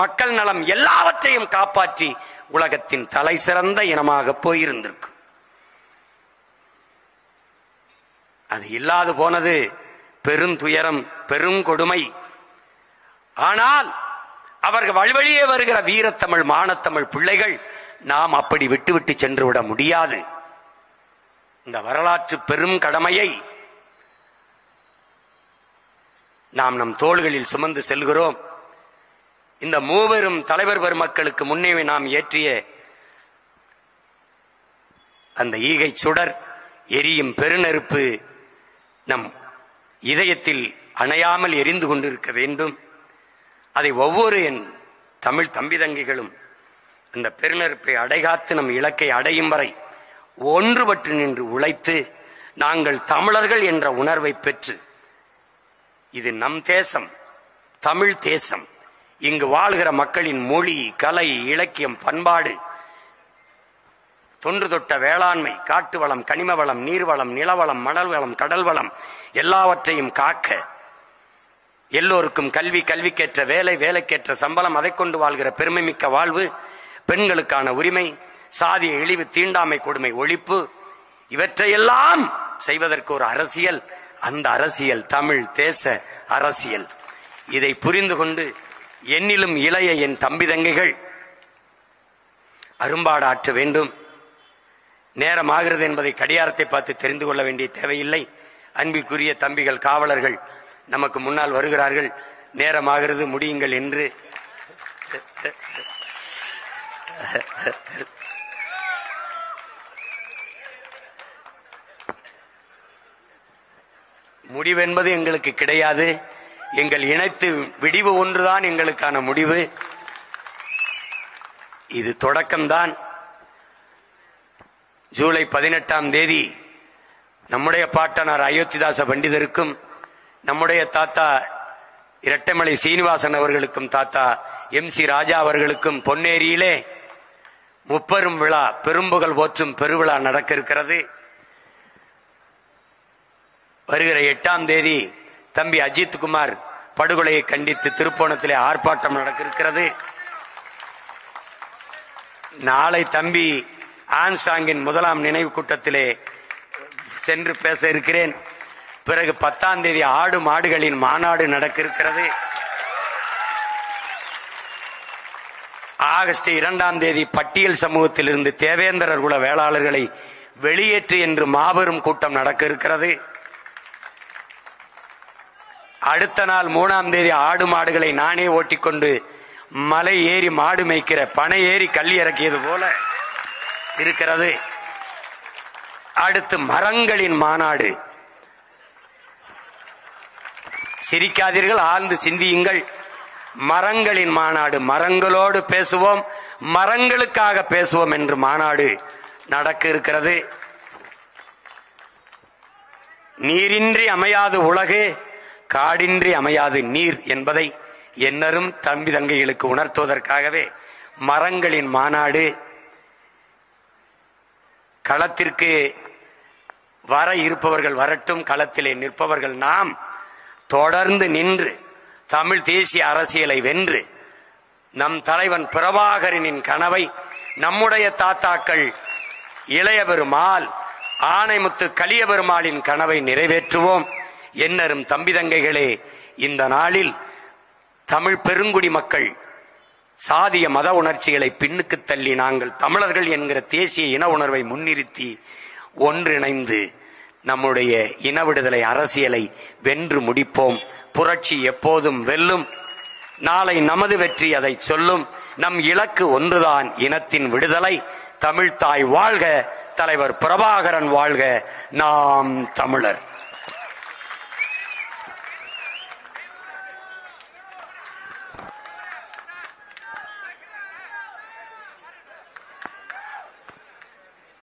மக்கள் நலம் எல்லாவற்றையும் காப்பாற்றி உலகத்தின் தலை சிறந்த இனமாக போயிருந்திருக்கும். அது இல்லாது போனது பெருந்துயரம், பெருங்கொடுமை. ஆனால் அவர்கள் வழிவழியே வருகிற வீரத்தமிழ், மானத்தமிழ் பிள்ளைகள் நாம் அப்படி விட்டுவிட்டு சென்று விட முடியாது. இந்த வரலாற்று பெரும் கடமையை நாம் நம் தோள்களில் சுமந்து செல்கிறோம். இந்த மூவரும் தலைவர் பெருமக்களுக்கு முன்னே நாம் ஏற்றிய அந்த ஈகை சுடர், எரியும் பெருநெருப்பு நம் இதயத்தில் அணையாமல் எரிந்து கொண்டிருக்க வேண்டும். அதை ஒவ்வொரு என் தமிழ் தம்பி தங்கிகளும் அந்த பெருநெருப்பை அடைகாத்து நம் இலக்கை அடையும் வரை ஒன்றுபட்டு நின்று உழைத்து நாங்கள் தமிழர்கள் என்ற உணர்வை பெற்று, இது நம் தேசம், தமிழ் தேசம், இங்கு வாழ்கிற மக்களின் மொழி, கலை, இலக்கியம், பண்பாடு, தொன்று தொட்ட வேளாண்மை, காட்டு வளம், கனிம வளம், நீர்வளம், நிலவளம், மணல் வளம், கடல் வளம் எல்லாவற்றையும் காக்க, எல்லோருக்கும் கல்வி, கல்விக்கேற்ற வேலை, வேலைக்கேற்ற சம்பளம், அதை கொண்டு வாழ்கிற பெருமை மிக்க வாழ்வு, பெண்களுக்கான உரிமை, சாதிய இழிவு, தீண்டாமை, கொடுமை ஒழிப்பு, இவற்றையெல்லாம் செய்வதற்கு ஒரு அரசியல், அந்த அரசியல் தமிழ் தேச அரசியல். இதை புரிந்து கொண்டு என்னிலும் இளைய என் தம்பி தங்கைகள் அரும்பாடு ஆற்ற வேண்டும். நேரம் ஆகிறது என்பதை கடியாரத்தை பார்த்து தெரிந்து கொள்ள வேண்டிய தேவையில்லை. அன்பிற்குரிய தம்பிகள் காவலர்கள் நமக்கு முன்னால் வருகிறார்கள். நேரமாகிறது, முடியுங்கள் என்று முடிவென்பது எங்களுக்கு கிடையாது. எங்கள் இணைத்து விடிவு ஒன்றுதான் எங்களுக்கான முடிவு. இது தொடக்கம்தான். ஜூலை 18ஆம் தேதி நம்முடைய பாட்டனார் அயோத்திதாச பண்டிதருக்கும், நம்முடைய தாத்தா இரட்டைமலை சீனிவாசன் அவர்களுக்கும், தாத்தா MC ராஜா அவர்களுக்கும் பொன்னேரியிலே முப்பெரும் விழா, பெரும்புகழ் போற்றும் பெருவிழா நடக்க இருக்கிறது. வருகிற 8ஆம் தேதி தம்பி அஜித் குமார் படுகொலையை கண்டித்து திருப்போணத்திலே ஆர்ப்பாட்டம் நடக்க இருக்கிறது. நாளை தம்பி ஆன்சாங்கின் 1ஆம் நினைவு கூட்டத்திலே சென்று பேச இருக்கிறேன். பிறகு 10ஆம் தேதி ஆடு மாடுகளின் மாநாடு நடக்க இருக்கிறது. ஆகஸ்ட் 2ஆம் தேதி பட்டியல் சமூகத்தில் இருந்து தேவேந்திரர் குல வேளாளர்களை வெளியேற்று என்று மாபெரும் கூட்டம் நடக்க இருக்கிறது. அடுத்த நாள் 3ஆம் தேதி ஆடு மாடுகளை நானே ஓட்டிக்கொண்டு மலை ஏறி மாடு மேய்க்கிற பனை ஏறி கள்ளி இறக்கியது போல இருக்கிறது. அடுத்து மரங்களின் மாநாடு சிரிக்காதீர்கள், ஆழ்ந்து சிந்தியுங்கள். மரங்களின் மாநாடு, மரங்களோடு பேசுவோம், மரங்களுக்காக பேசுவோம் என்று மாநாடு நடக்க இருக்கிறது. நீரின்றி அமையாது உலகு, காடின்றி அமையாது நீர் என்பதை என்னரும் தம்பி தங்கைகளுக்கு உணர்த்துவதற்காகவே மரங்களின் மாநாடு. களத்திற்கு வர இருப்பவர்கள் வரட்டும், களத்திலே நிற்பவர்கள் நாம் தொடர்ந்து நின்று தமிழ் தேசிய அரசியலை வென்று நம் தலைவன் பிரபாகரனின் கனவை நம்முடைய தாத்தாக்கள் இளைய பெருமாள் ஆனைமுத்து கலிய பெருமாளின் கனவை நிறைவேற்றுவோம். என்னரும் தம்பி தங்கைகளே, இந்த நாளில் தமிழ் பெருங்குடி மக்கள் சாதிய மத உணர்ச்சிகளை பின்னுக்கு தள்ளி நாங்கள் தமிழர்கள் என்கிற தேசிய இன உணர்வை முன்னிறுத்தி ஒன்றிணைந்து நம்முடைய இன விடுதலை அரசியலை வென்று முடிப்போம். புரட்சி எப்போதும் வெல்லும். நாளை நமது வெற்றி அதை சொல்லும். நம் இலக்கு ஒன்றுதான், இனத்தின் விடுதலை. தமிழ்தாய் வாழ்க, தலைவர் பிரபாகரன் வாழ்க, நாம் தமிழர்.